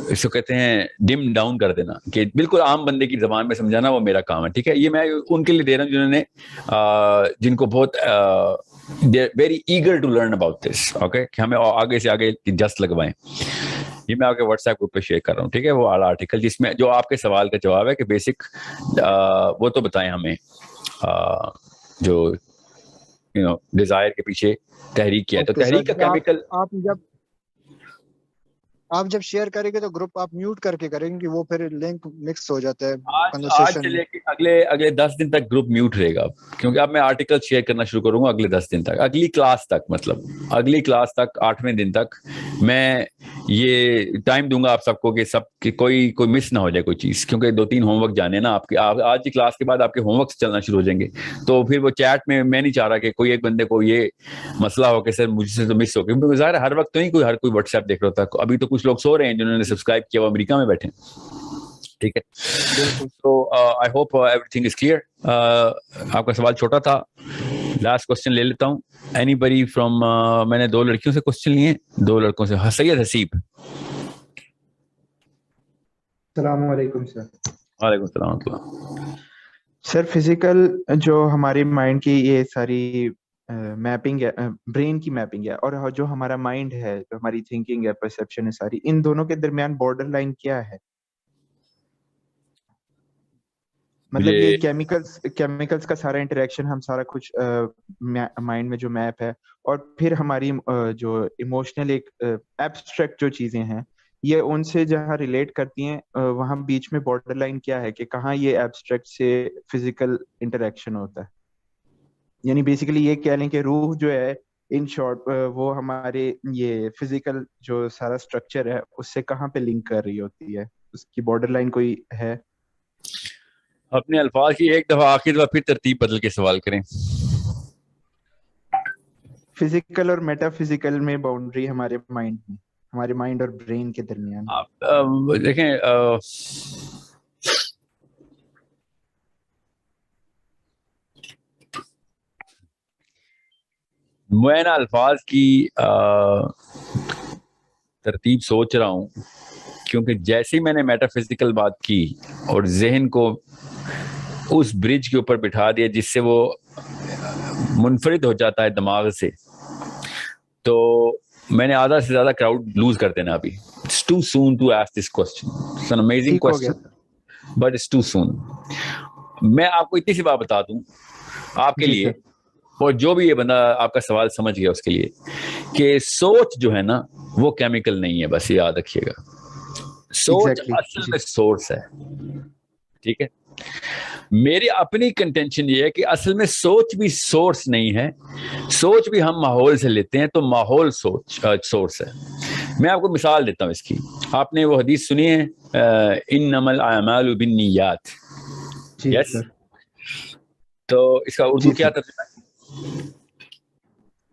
اس کو کہتے ہیں ڈم ڈاؤن کر دینا, کہ بالکل عام بندے کی زبان میں سمجھانا, وہ میرا کام ہے. ٹھیک ہے, یہ میں ان کے لیے دے رہا ہوں جنہوں نے جن کو بہت very eager to learn about this. Okay, کہ ہمیں آگے سے آگے جسٹ لگوائیں. یہ میں آپ کے واٹس ایپ گروپ پہ شیئر کر رہا ہوں. ٹھیک ہے, وہ اعلیٰ آرٹیکل جس میں جو آپ کے سوال کا جواب ہے کہ بیسک وہ تو بتائیں ہمیں جو ڈیزائر کے پیچھے تحریک کیا ہے. تو تحریک کا کیمیکل آپ جب شیئر کریں گے تو گروپ آپ میوٹ کر کے کریں گے, وہ پھر لنک مکس ہو جاتا ہے آج سے لے کے اگلے 10 دن تک گروپ میوٹ رہے گا, کیونکہ اب میں آرٹیکل شیئر کرنا شروع کروں گا اگلے 10 دن تک, اگلی کلاس تک, مطلب اگلی کلاس تک 8ویں دن تک میں یہ ٹائم دوں گا آپ سب کو کہ سب کی کوئی مس نہ ہو جائے کوئی چیز, کیونکہ 2-3 ہوم ورک جانے نا آپ کے. آج کی کلاس کے بعد آپ کے ہوم ورک چلنا شروع ہو جائیں گے, تو پھر وہ چیٹ میں نہیں چاہ رہا کہ کوئی ایک بندے کو یہ مسئلہ ہو کہ سر مجھ سے تو مس ہو گیا, کیونکہ ظاہر ہر وقت تو نہیں ہر کوئی واٹس ایپ دیکھ رہا ہوتا. ابھی تو کچھ لوگ سو رہے ہیں جنہوں نے سبسکرائب کیا وہ امریکہ میں بیٹھے, ٹھیک ہے. So I hope everything is clear. آپ کا سوال چھوٹا تھا. لاسٹ کوشچن لے لیتا ہوں. اینی فرام میں نے 2 لڑکیوں سے کوشچن لیے, 2 لڑکوں سے. سید حسیب. السلام علیکم سر. وعلیکم السلام ورحمۃ اللہ. سر فزیکل جو ہماری مائنڈ کی یہ ساری میپنگ ہے, برین کی میپنگ ہے, اور جو ہمارا مائنڈ ہے, جو ہماری تھنکنگ ہے, پرسیپشن ہے ساری, ان دونوں کے درمیان بارڈر لائن کیا ہے؟ مطلب یہ کیمیکلز کا سارا انٹریکشن, ہم سارا کچھ مائنڈ میں جو میپ ہے, اور پھر ہماری جو ایموشنل ایک ایبسٹریکٹ جو چیزیں ہیں یہ ان سے جہاں ریلیٹ کرتی ہیں, وہاں بیچ میں بارڈر لائن کیا ہے کہ کہاں یہ ایبسٹریکٹ سے فزیکل انٹریکشن ہوتا ہے؟ یعنی بیسیکلی یہ کہہ لیں کہ روح جو ہے ان شارٹ وہ ہمارے یہ فزیکل جو سارا اسٹرکچر ہے اس سے کہاں پہ لنک کر رہی ہوتی ہے, اس کی بارڈر لائن کوئی ہے؟ اپنے الفاظ کی ایک دفعہ آخری دفعہ پھر ترتیب بدل کے سوال کریں. فزیکل اور میٹا فزیکل میں باؤنڈری ہمارے مائنڈ میں, ہمارے مائنڈ اور برین کے درمیان. آپ دیکھیں میں نا الفاظ کی ترتیب سوچ رہا ہوں, کیونکہ جیسے ہی میں نے میٹا فزیکل بات کی اور ذہن کو اس برج کے اوپر بٹھا دیا جس سے وہ منفرد ہو جاتا ہے دماغ سے, تو میں نے آدھا سے زیادہ کراؤڈ لوز کر دینا. ابھی It's too soon to ask this question. It's an amazing question, but it's too soon. میں آپ کو اتنی سی بات بتا دوں آپ کے لیے, اور جو بھی یہ بندہ آپ کا سوال سمجھ گیا اس کے لیے, کہ سوچ جو ہے نا وہ کیمیکل نہیں ہے, بس یہ یاد رکھیے گا. سوچ اصل میں سورس ہے. ٹھیک ہے, میری اپنی کنٹینشن یہ ہے کہ اصل میں سوچ بھی سورس نہیں ہے, سوچ بھی ہم ماحول سے لیتے ہیں, تو ماحول سورس ہے. میں آپ کو مثال دیتا ہوں اس کی. آپ نے وہ حدیث سنی ہے انما الاعمال بالنیات؟ یس. تو اس کا اردو کیا ترجمہ ہے؟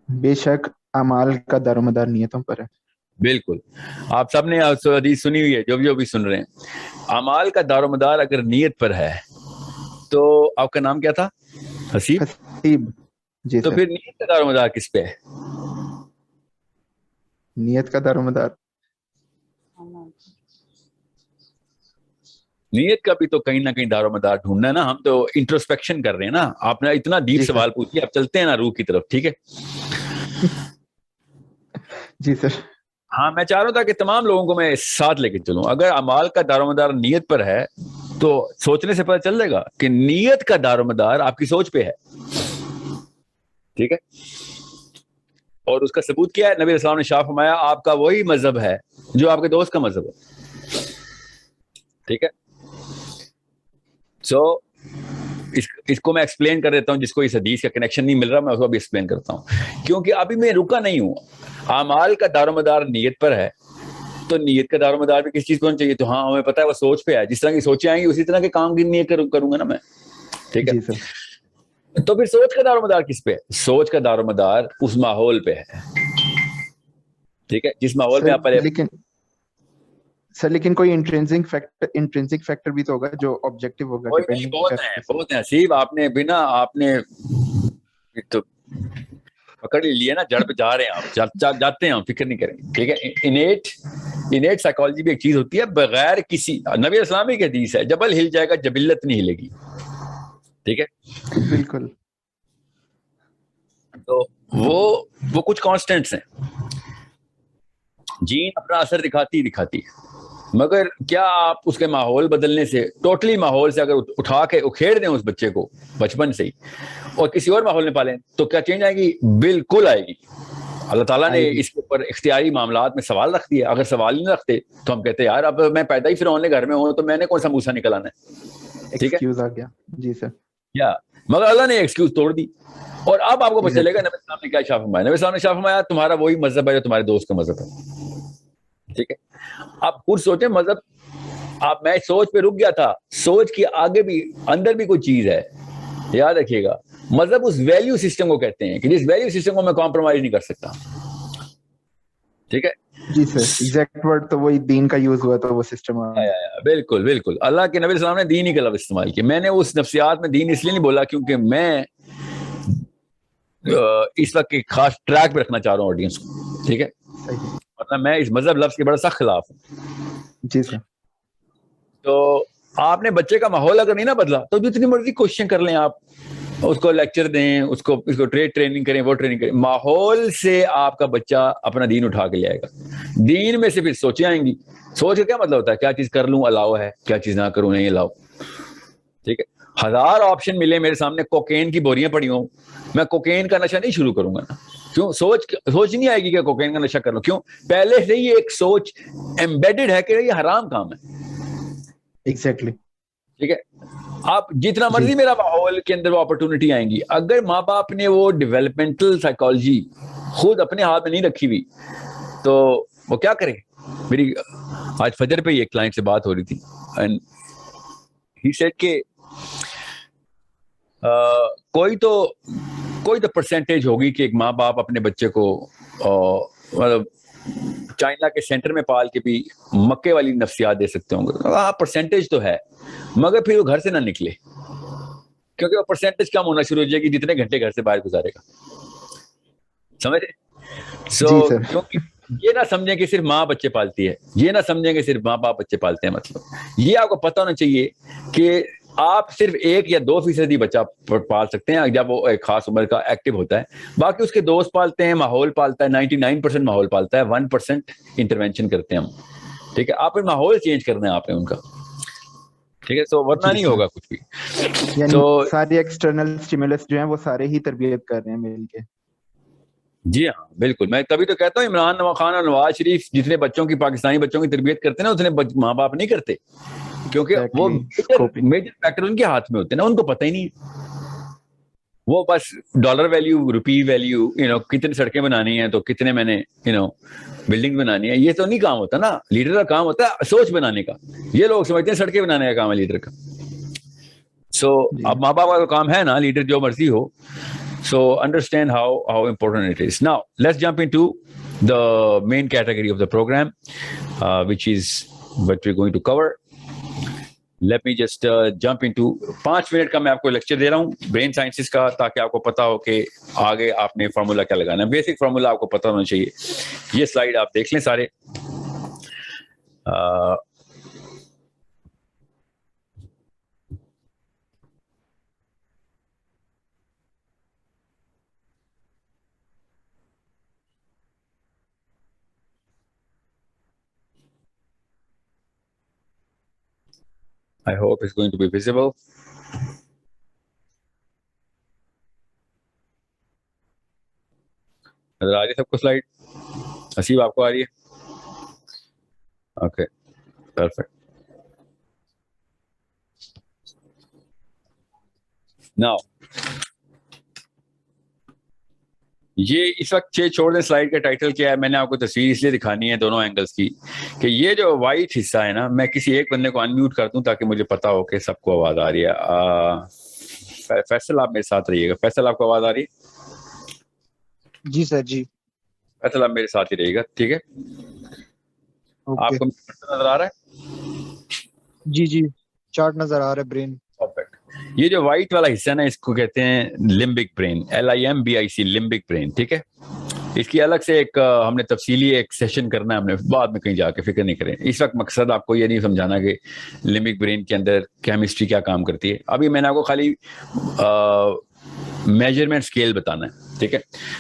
بے شک اعمال کا دار و مدار نیتوں پر ہے. بالکل, آپ سب نے حدیث سنی ہوئی ہے, جو بھی سن رہے ہیں. اعمال کا دار و مدار اگر نیت پر ہے تو آپ کا نام کیا تھا؟ حسیب. جی. تو پھر نیت کا دار و مدار کس پہ ہے؟ نیت کا دار و مدار نیت کا بھی تو کہیں نہ کہیں دار و مدار ڈھونڈنا ہے نا. ہم تو انٹروسپیکشن کر رہے ہیں نا. آپ نے اتنا ڈیپ سوال پوچھیے, آپ چلتے ہیں نا روح کی طرف. ٹھیک ہے جی سر. ہاں, میں چاہ رہا تھا کہ تمام لوگوں کو میں ساتھ لے کے چلوں. اگر اعمال کا دار و مدار نیت پر ہے تو سوچنے سے پتہ چل جائے گا کہ نیت کا دار و مدار آپ کی سوچ پہ ہے. ٹھیک ہے, اور اس کا ثبوت کیا ہے؟ نبی علیہ السلام نے شاہ فرمایا آپ کا وہی مذہب ہے جو آپ کے دوست کا مذہب ہے. ٹھیک ہے, سو اس کو میں ایکسپلین کر دیتا ہوں. جس کو اس حدیث کا کنیکشن نہیں مل رہا میں اس کو بھی ایکسپلین کرتا ہوں, کیونکہ ابھی میں رکا نہیں ہوں. اعمال کا دار و مدار نیت پر ہے, تو نیت کا دار و مدار بھی کس چیز کو ہونا چاہیے؟ تو ہاں ہمیں پتا ہے وہ سوچ پہ ہے. جس طرح کی سوچیں آئیں گی اسی طرح کے کام کی نیت کروں گا نا میں. ٹھیک ہے, تو پھر سوچ کا دار و مدار کس پہ ہے؟ سوچ کا دار و مدار اس ماحول پہ ہے. ٹھیک ہے, جس ماحول میں آپ لیکن کوئی انٹرینسک فیکٹر بھی تو ہوگا جو آبجیکٹیو ہوگا. بہت ہیں حسیب. آپ نے تو پکڑ لیا نا, جڑ پہ جا رہے ہیں آپ, جاتے ہیں, فکر نہیں کریں. ٹھیک ہے, انیٹ سائیکالوجی بھی ایک چیز ہوتی ہے بغیر کسی. نبی اسلامی کی حدیث ہے جبل ہل جائے گا جبلت نہیں ہلے گی. ٹھیک ہے, بالکل. تو وہ کچھ کانسٹنٹس ہیں. جین اپنا اثر دکھاتی ہے, مگر کیا آپ اس کے ماحول بدلنے سے, ٹوٹلی ماحول سے اگر اٹھا کے اکھیڑ دیں اس بچے کو بچپن سے ہی اور کسی اور ماحول میں پالیں تو کیا چینج آئے گی؟ بالکل آئے گی. اللہ تعالیٰ نے اس کے اوپر اختیاری معاملات میں سوال رکھ دیا. اگر سوال نہیں رکھتے تو ہم کہتے یار اب میں پیدا ہی فرعون کے گھر میں ہوں تو میں نے کون سا موسیٰ نکل آنا ہے. ٹھیک ہے, جی سر. مگر اللہ نے ایکسکیوز توڑ دی. اور اب آپ کو پتہ چلے گا نبی السلام نے کیا شاہ فرمایا. نبی السلام نے شاہ فرمایا تمہارا وہی مذہب ہے جو تمہارے دوست کا مذہب ہے. ٹھیک ہے, آپ خود سوچیں مذہب. آپ میں سوچ پہ رک گیا تھا, سوچ کی آگے بھی اندر بھی کوئی چیز ہے. یاد رکھیے گا, مذہب اس ویلیو سسٹم کو کہتے ہیں کہ جس ویلیو سسٹم کو میں کمپرومائز نہیں کر سکتا. ٹھیک ہے جی سر, ایگزیکٹ ورڈ تو وہی دین کا یوز ہوا تو وہ سسٹم. بالکل بالکل, اللہ کے نبی صلی اللہ علیہ وسلم نے دین ہی کا لفظ استعمال کیا. میں نے اس نفسیات میں دین اس لیے نہیں بولا کیونکہ میں اس وقت ایک خاص ٹریک پہ رکھنا چاہ رہا ہوں آڈینس کو, ٹھیک ہے, مطلب میں اس مذہب لفظ کے بڑا سخت خلاف ہوں. جی سر. تو آپ نے بچے کا ماحول اگر نہیں نا بدلا تو جتنی مرضی کوششیں کر لیں, آپ اس کو لیکچر دیں, اس کو ٹریننگ کریں, وہ ٹریننگ کریں, ماحول سے آپ کا بچہ اپنا دین اٹھا کے لے آئے گا. دین میں سے پھر سوچیں آئیں گی. سوچ کا کیا مطلب ہوتا ہے, کیا چیز کر لوں الاؤ ہے, کیا چیز نہ کروں نہیں الاؤ. ٹھیک ہے, 1000 آپشن ملے میرے سامنے, کوکین کی بوریاں پڑی ہوں, میں کوکین کا نشہ نہیں شروع کروں گا نا. کیوں؟ سوچ نہیں آئے گی کہ کوکین کا نشہ کر لوں. کیوں؟ پہلے سے ہی ایک سوچ ایمبیڈڈ ہے کہ یہ حرام کام ہے. ایگزیکٹلی. ٹھیک ہے, آپ جتنا مرضی میرا ماحول کے اندر وہ اپرچونٹی آئیں گی, اگر ماں باپ نے وہ ڈیولپمنٹل سائیکالوجی خود اپنے ہاتھ میں نہیں رکھی ہوئی تو وہ کیا کریں. میری آج فجر پہ ایک کلائنٹ سے بات ہو رہی تھی, اینڈ ہی سیڈ کہ کوئی تو پرسنٹیج ہوگی کہ ایک ماں باپ اپنے بچے کو مطلب چائنا کے سینٹر میں پال کے بھی مکے والی نفسیات دے سکتے ہوں گے. ہاں پرسنٹیج تو ہے, مگر پھر وہ گھر سے نہ نکلے, کیونکہ وہ پرسنٹیج کم ہونا شروع ہو جائے گی جتنے گھنٹے گھر سے باہر گزارے گا. سمجھ رہے؟ کیونکہ یہ نہ سمجھیں کہ صرف ماں بچے پالتی ہے, یہ نہ سمجھیں کہ صرف ماں باپ بچے پالتے ہیں. مطلب یہ آپ کو پتہ ہونا چاہیے کہ آپ صرف 1 یا 2% ہی بچہ پال سکتے ہیں جب وہ ایک خاص عمر کا ایکٹیو ہوتا ہے. باقی اس کے دوست پالتے ہیں, ماحول پالتا ہے, 99% ماحول پالتا ہے, 1% انٹرونشن کرتے ہیں ہم. ٹھیک ہے, آپ نے ماحول چینج کرنا ہے آپ نے ان کا. ٹھیک ہے, تو ورنہ نہیں ہوگا کچھ بھی. یعنی تو سارے ایکسٹرنل سٹیمولس جو ہیں وہ سارے ہی تربیت کر رہے ہیں مل کے. جی ہاں بالکل, میں تبھی تو کہتا ہوں عمران خان اور نواز شریف جتنے بچوں کی, پاکستانی بچوں کی تربیت کرتے ہیں نا, اتنے ماں باپ نہیں کرتے, کیونکہ وہ میجر فیکٹر ان کے ہاتھ میں ہوتے ہیں نا, ان کو پتہ ہی نہیں. وہ بس ڈالر ویلیو, روپی ویلیو, کتنی سڑکیں بنانی ہیں تو کتنے میں نے بلڈنگ بنانی ہے, یہ تو نہیں کام ہوتا نا. لیڈر کا کام ہوتا ہے سوچ بنانے کا. یہ لوگ سمجھتے ہیں سڑکیں بنانے کا کام ہے لیڈر کا. سو اب ماں باپ کا کام ہے نا, لیڈر جو مرضی ہو. So understand how important it is. Now let's jump into the main category of the program, which is what we're going to cover. Let me just jump into 5 minute کا میں آپ کو لیکچر دے رہا ہوں brain sciences کا, تاکہ آپ کو پتا ہو کہ آگے آپ نے فارمولا کیا لگانا ہے. بیسک فارمولا آپ کو پتا ہونا چاہیے. یہ سلائیڈ آپ دیکھ لیں سارے. I hope it's going to be visible. نظر آ رہی ہے سب کو سلائیڈ؟ حسیب آپ کو آ رہی ہے؟ Okay perfect. ناؤ یہ اس وقت چھوڑ دیں سلائیڈ کا ٹائٹل کیا ہے. میں نے آپ کو تصویر اس لیے دکھانی ہے دونوں اینگلز کی کہ یہ جو وائٹ حصہ ہے نا, میں کسی ایک بندے کو انمیوٹ کر دوں تاکہ مجھے پتا ہو کہ سب کو آواز آ رہی ہے. فیصل آپ میرے ساتھ رہیے گا. فیصل آپ کو آواز آ رہی ہے؟ جی سر. جی فیصل آپ میرے ساتھ ہی رہیے گا, ٹھیک ہے. آپ کو نظر آ رہا ہے؟ جی جی چارٹ نظر آ رہا ہے برین. پرفیکٹ. یہ جو وائٹ والا حصہ ہے نا, اس کو کہتے ہیں limbic brain, LIMBIC, limbic brain. ٹھیک ہے, اس کی الگ سے ایک ہم نے تفصیلی ایک سیشن کرنا ہے, ہم نے بعد میں کہیں جا کے, فکر نہیں کریں. اس وقت مقصد آپ کو یہ نہیں سمجھانا کہ لمبک برین کے اندر کیمسٹری کیا کام کرتی ہے. ابھی میں نے آپ کو خالی میجرمنٹ اسکیل بتانا ہے. ٹھیک ہے,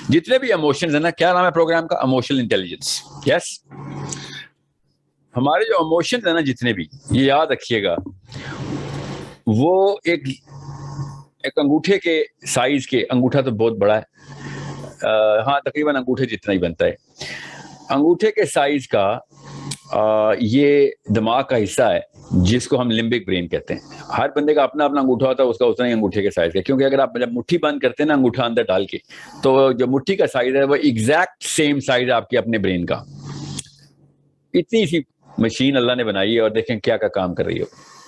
جتنے بھی ایموشنز ہیں نا, کیا نام ہے پروگرام کا؟ Emotional intelligence. یس, ہمارے جو ایموشنز ہیں نا جتنے بھی, یہ یاد رکھیے گا, وہ ایک انگوٹھے کے سائز کے, انگوٹھا تو بہت بڑا ہے, ہاں تقریباً انگوٹھے جتنا ہی بنتا ہے. انگوٹھے کے سائز کا یہ دماغ کا حصہ ہے جس کو ہم لمبک برین کہتے ہیں. ہر بندے کا اپنا اپنا انگوٹھا ہوتا ہے, اس کا اتنا ہی انگوٹھے کے سائز کا, کیونکہ اگر آپ جب مٹھی بند کرتے ہیں نا انگوٹھا اندر ڈال کے, تو جو مٹھی کا سائز ہے وہ ایگزیکٹ سیم سائز ہے آپ کے اپنے برین کا. اتنی سی مشین اللہ نے بنائی ہے, اور دیکھیں کیا کام کر رہی ہو.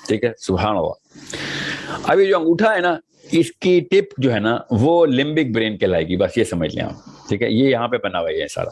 ٹھیک ہے, سبحان اللہ. ابھی جو انگوٹھا ہے نا, اس کی ٹپ جو ہے نا وہ لمبک برین کہلائے گی, بس یہ سمجھ لیں آپ. ٹھیک ہے, یہ یہاں پہ بنا ہوا ہے سارا.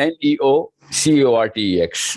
NEOCORTEX।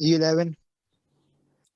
E11।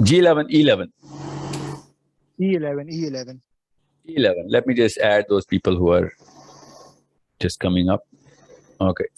G11, E11, E11। Let me just add those people who are just coming up. Okay,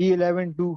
E11-2।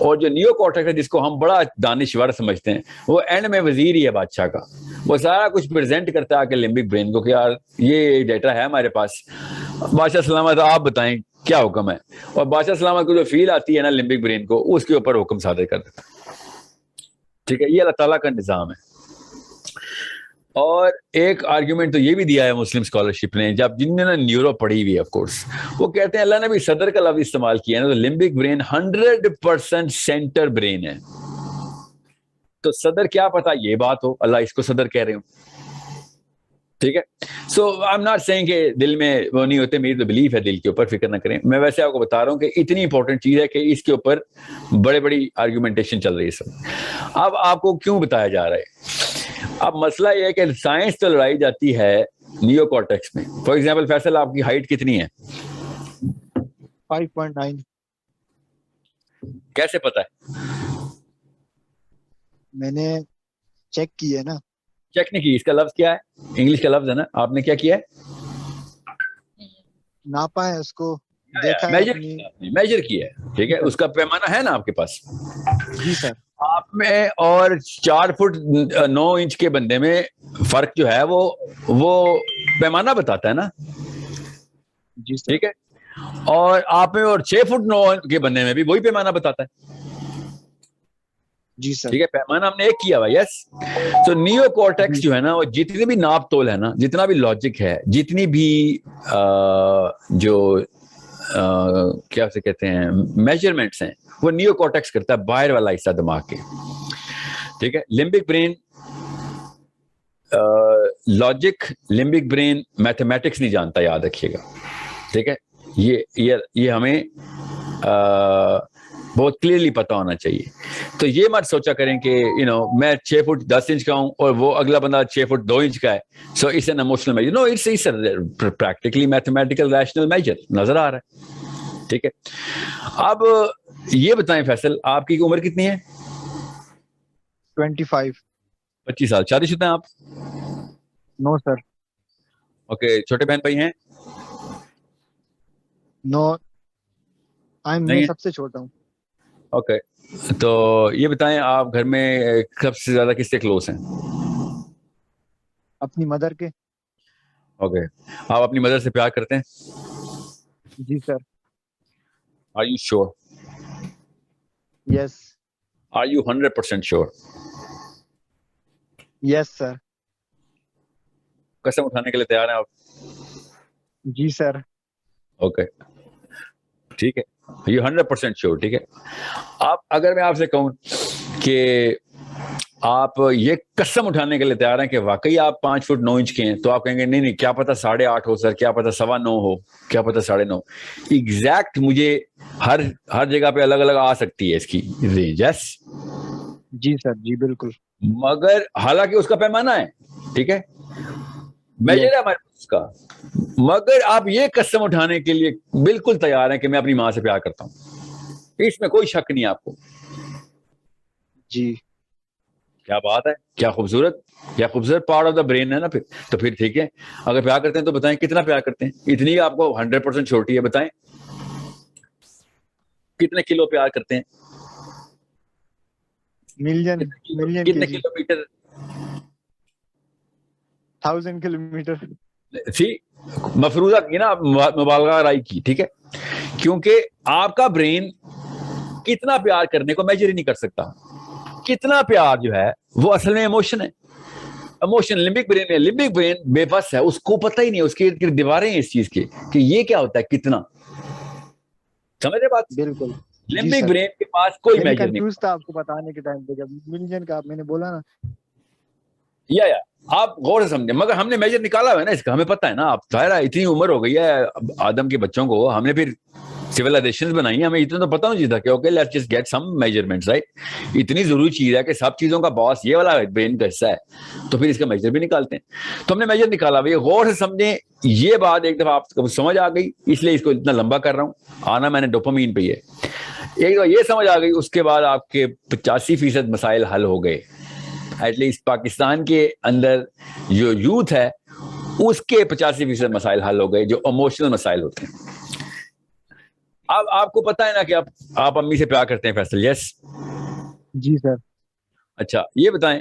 اور جو نیو کارٹیکس ہے جس کو ہم بڑا دانشور سمجھتے ہیں وہ اینڈ میں وزیر ہی ہے بادشاہ کا, وہ سارا کچھ پریزنٹ کرتا ہے کہ لمبک برین کو کہ یار یہ ڈیٹا ہے ہمارے پاس, بادشاہ سلامت آپ بتائیں کیا حکم ہے, اور بادشاہ سلامت کو جو فیل آتی ہے نا لمبک برین کو اس کے اوپر حکم صادر کر دیتا ہے. ٹھیک ہے, یہ اللہ تعالیٰ کا نظام ہے. اور ایک آرگیومنٹ تو یہ بھی دیا ہے مسلم اسکالرشپ نے, جب جن نے نیورو پڑھی ہوئی ہے آف کورس, وہ کہتے ہیں اللہ نے بھی صدر کا لفظ استعمال کیا ہے نا, تو لمبک برین 100% سینٹر برین ہے. تو صدر کیا پتا یہ بات ہو, اللہ اس کو صدر کہہ رہے ہوں. ٹھیک ہے, سو آئی ایم ناٹ سیئنگ کہ دل میں وہ نہیں ہوتے, میری تو بلیف ہے دل کے اوپر, فکر نہ کریں. میں ویسے آپ کو بتا رہا ہوں کہ اتنی امپورٹنٹ چیز ہے کہ اس کے اوپر بڑی آرگیومنٹیشن چل رہی ہے سب. اب آپ کو کیوں بتایا جا رہا ہے؟ اب مسئلہ یہ ہے کہ سائنس تو لڑائی جاتی ہے نیو کارٹیکس میں. فار ایگزامپل فیصل آپ کی ہائٹ کتنی ہے؟ 5.9. کیسے پتا ہے؟ میں نے چیک کی ہے نا. چیک نہیں کی, اس کا لفظ کیا ہے؟ انگلش کا لفظ ہے نا, آپ نے کیا کیا ہے؟ ناپا ہے اس کو, دیکھا ہے, میجر کیا ہے. ٹھیک ہے, اس کا پیمانہ ہے نا آپ کے پاس؟ جی سر. آپ میں اور 4 فٹ 9 انچ کے بندے میں فرق جو ہے وہ پیمانہ بتاتا ہے نا. جی سر. ٹھیک ہے, اور آپ میں اور 6 فٹ 9 کے بندے میں بھی وہی پیمانہ بتاتا ہے. جی سر. ٹھیک ہے, پیمانہ ہم نے ایک کیا ہوا. یس. تو نیو کارٹیکس جو ہے نا, وہ جتنی بھی ناپ تول ہے نا, جتنا بھی لاجک ہے, جتنی بھی جو کیا سے کہتے ہیں میجرمنٹس ہیں, وہ نیو کارٹیکس کرتا ہے, باہر والا حصہ دماغ کے. ٹھیک ہے, limbic brain logic, limbic brain mathematics نہیں جانتا, یاد رکھیے گا. ٹھیک ہے, یہ ہمیں بہت کلیئرلی پتا ہونا چاہیے. تو یہ مت سوچا کریں کہ میں 6 فٹ 10 انچ کا ہوں اور وہ اگلا بندہ 6 فٹ 2 انچ کا ہے, so it's an emotional measure. No, it's practically mathematical rational measure نظر آ رہا ہے. ٹھیک ہے, اب یہ بتائیں فیصل, آپ کی عمر کتنی ہے؟ 25. 25 سال. شادی شدہ ہیں آپ؟ نو سر. اوکے, چھوٹے بہن بھائی ہیں؟ نو, میں سب سے چھوٹا ہوں. اوکے, تو یہ بتائیں آپ گھر میں سب سے زیادہ کس سے کلوز ہیں؟ اپنی مدر کے. اوکے, آپ اپنی مدر سے پیار کرتے ہیں؟ جی سر. Are you sure? Yes. Are you 100% sure? Yes sir. قسم اٹھانے کے لیے تیار ہیں آپ؟ جی سر. اوکے, ٹھیک ہے, you 100% sure. ٹھیک ہے, آپ اگر میں آپ سے کہوں کہ آپ یہ قسم اٹھانے کے لیے تیار ہیں کہ واقعی آپ 5 فٹ 9 انچ کے ہیں, تو آپ کہیں گے نہیں کیا پتا 8.5 ہو سر, کیا پتا 9.25 ہو, کیا پتا 9.5. ایگزیکٹ مجھے ہر جگہ پہ الگ الگ آ سکتی ہے اس کی رینج. یس. جی سر. جی بالکل. مگر حالانکہ اس کا پیمانہ ہے. ٹھیک ہے, میجر ہے ہمارے پاس اس کا, مگر آپ یہ قسم اٹھانے کے لیے بالکل تیار ہیں کہ میں اپنی ماں سے پیار کرتا ہوں, اس میں کوئی شک نہیں آپ کو. جی. کیا بات ہے, کیا خوبصورت, کیا خوبصورت پارٹ آف دا برین ہے نا. پھر تو پھر ٹھیک ہے, اگر پیار کرتے ہیں تو بتائیں کتنا پیار کرتے ہیں. اتنی آپ کو 100% چھوٹی ہے, بتائیں کتنے کلو پیار کرتے ہیں؟ ملین کتنے کلو میٹر؟ 1000 کلومیٹر. مفروضہ کی نا, مبالغہ رائی کی. ٹھیک ہے, کیونکہ آپ کا برین کتنا پیار کرنے کو میجر ہی نہیں کر سکتا. کتنا پیار جو ہے وہ اصل میں ایموشن ہے. ایموشن لمبک برین ہے, لمبک برین بے بس ہے, اس کو پتہ ہی نہیں, اس کی دیواریں ہیں اس چیز کے کہ یہ کیا ہوتا ہے کتنا. سمجھ رہے بات؟ بالکل. لمبک برین کے پاس کوئی میجر نہیں. تھا آپ کو بتانے کے ٹائم پہ جب ملین کا میں نے بولا نا, یا آپ غور سے سمجھیں, مگر ہم نے میجر نکالا ہوا ہے نا اس کا, ہمیں پتہ ہے نا. آپ ظاہر ہے اتنی عمر ہو گئی ہے آدم کے بچوں کو, ہم نے پھر سیولائزیشن بنائی ہیں, ہمیں اتنا تو پتہ نہیں تھا کہ okay let's just get some measurements, right. اتنی ضروری چیز ہے کہ سب چیزوں کا باس یہ والا برین کا حصہ ہے, تو پھر اس کا میجر بھی نکالتے ہیں. تو ہم نے میجر نکالا ہوا ہے. غور سے سمجھیں, یہ بات ایک دفعہ آپ کو سمجھ آ گئی, اس لیے اس کو اتنا لمبا کر رہا ہوں. آنا میں نے ڈوپامین پہ ہی ہے. ایک دفعہ یہ سمجھ آ گئی, اس کے بعد آپ کے 85% مسائل حل ہو گئے. ایٹ لیسٹ پاکستان کے اندر جو یوتھ ہے اس کے 85% مسائل حل ہو گئے, جو ایموشنل مسائل ہوتے ہیں. اب آپ کو پتا ہے نا کہ آپ امی سے پیار کرتے ہیں فیصل؟ یس جی سر. اچھا یہ بتائیں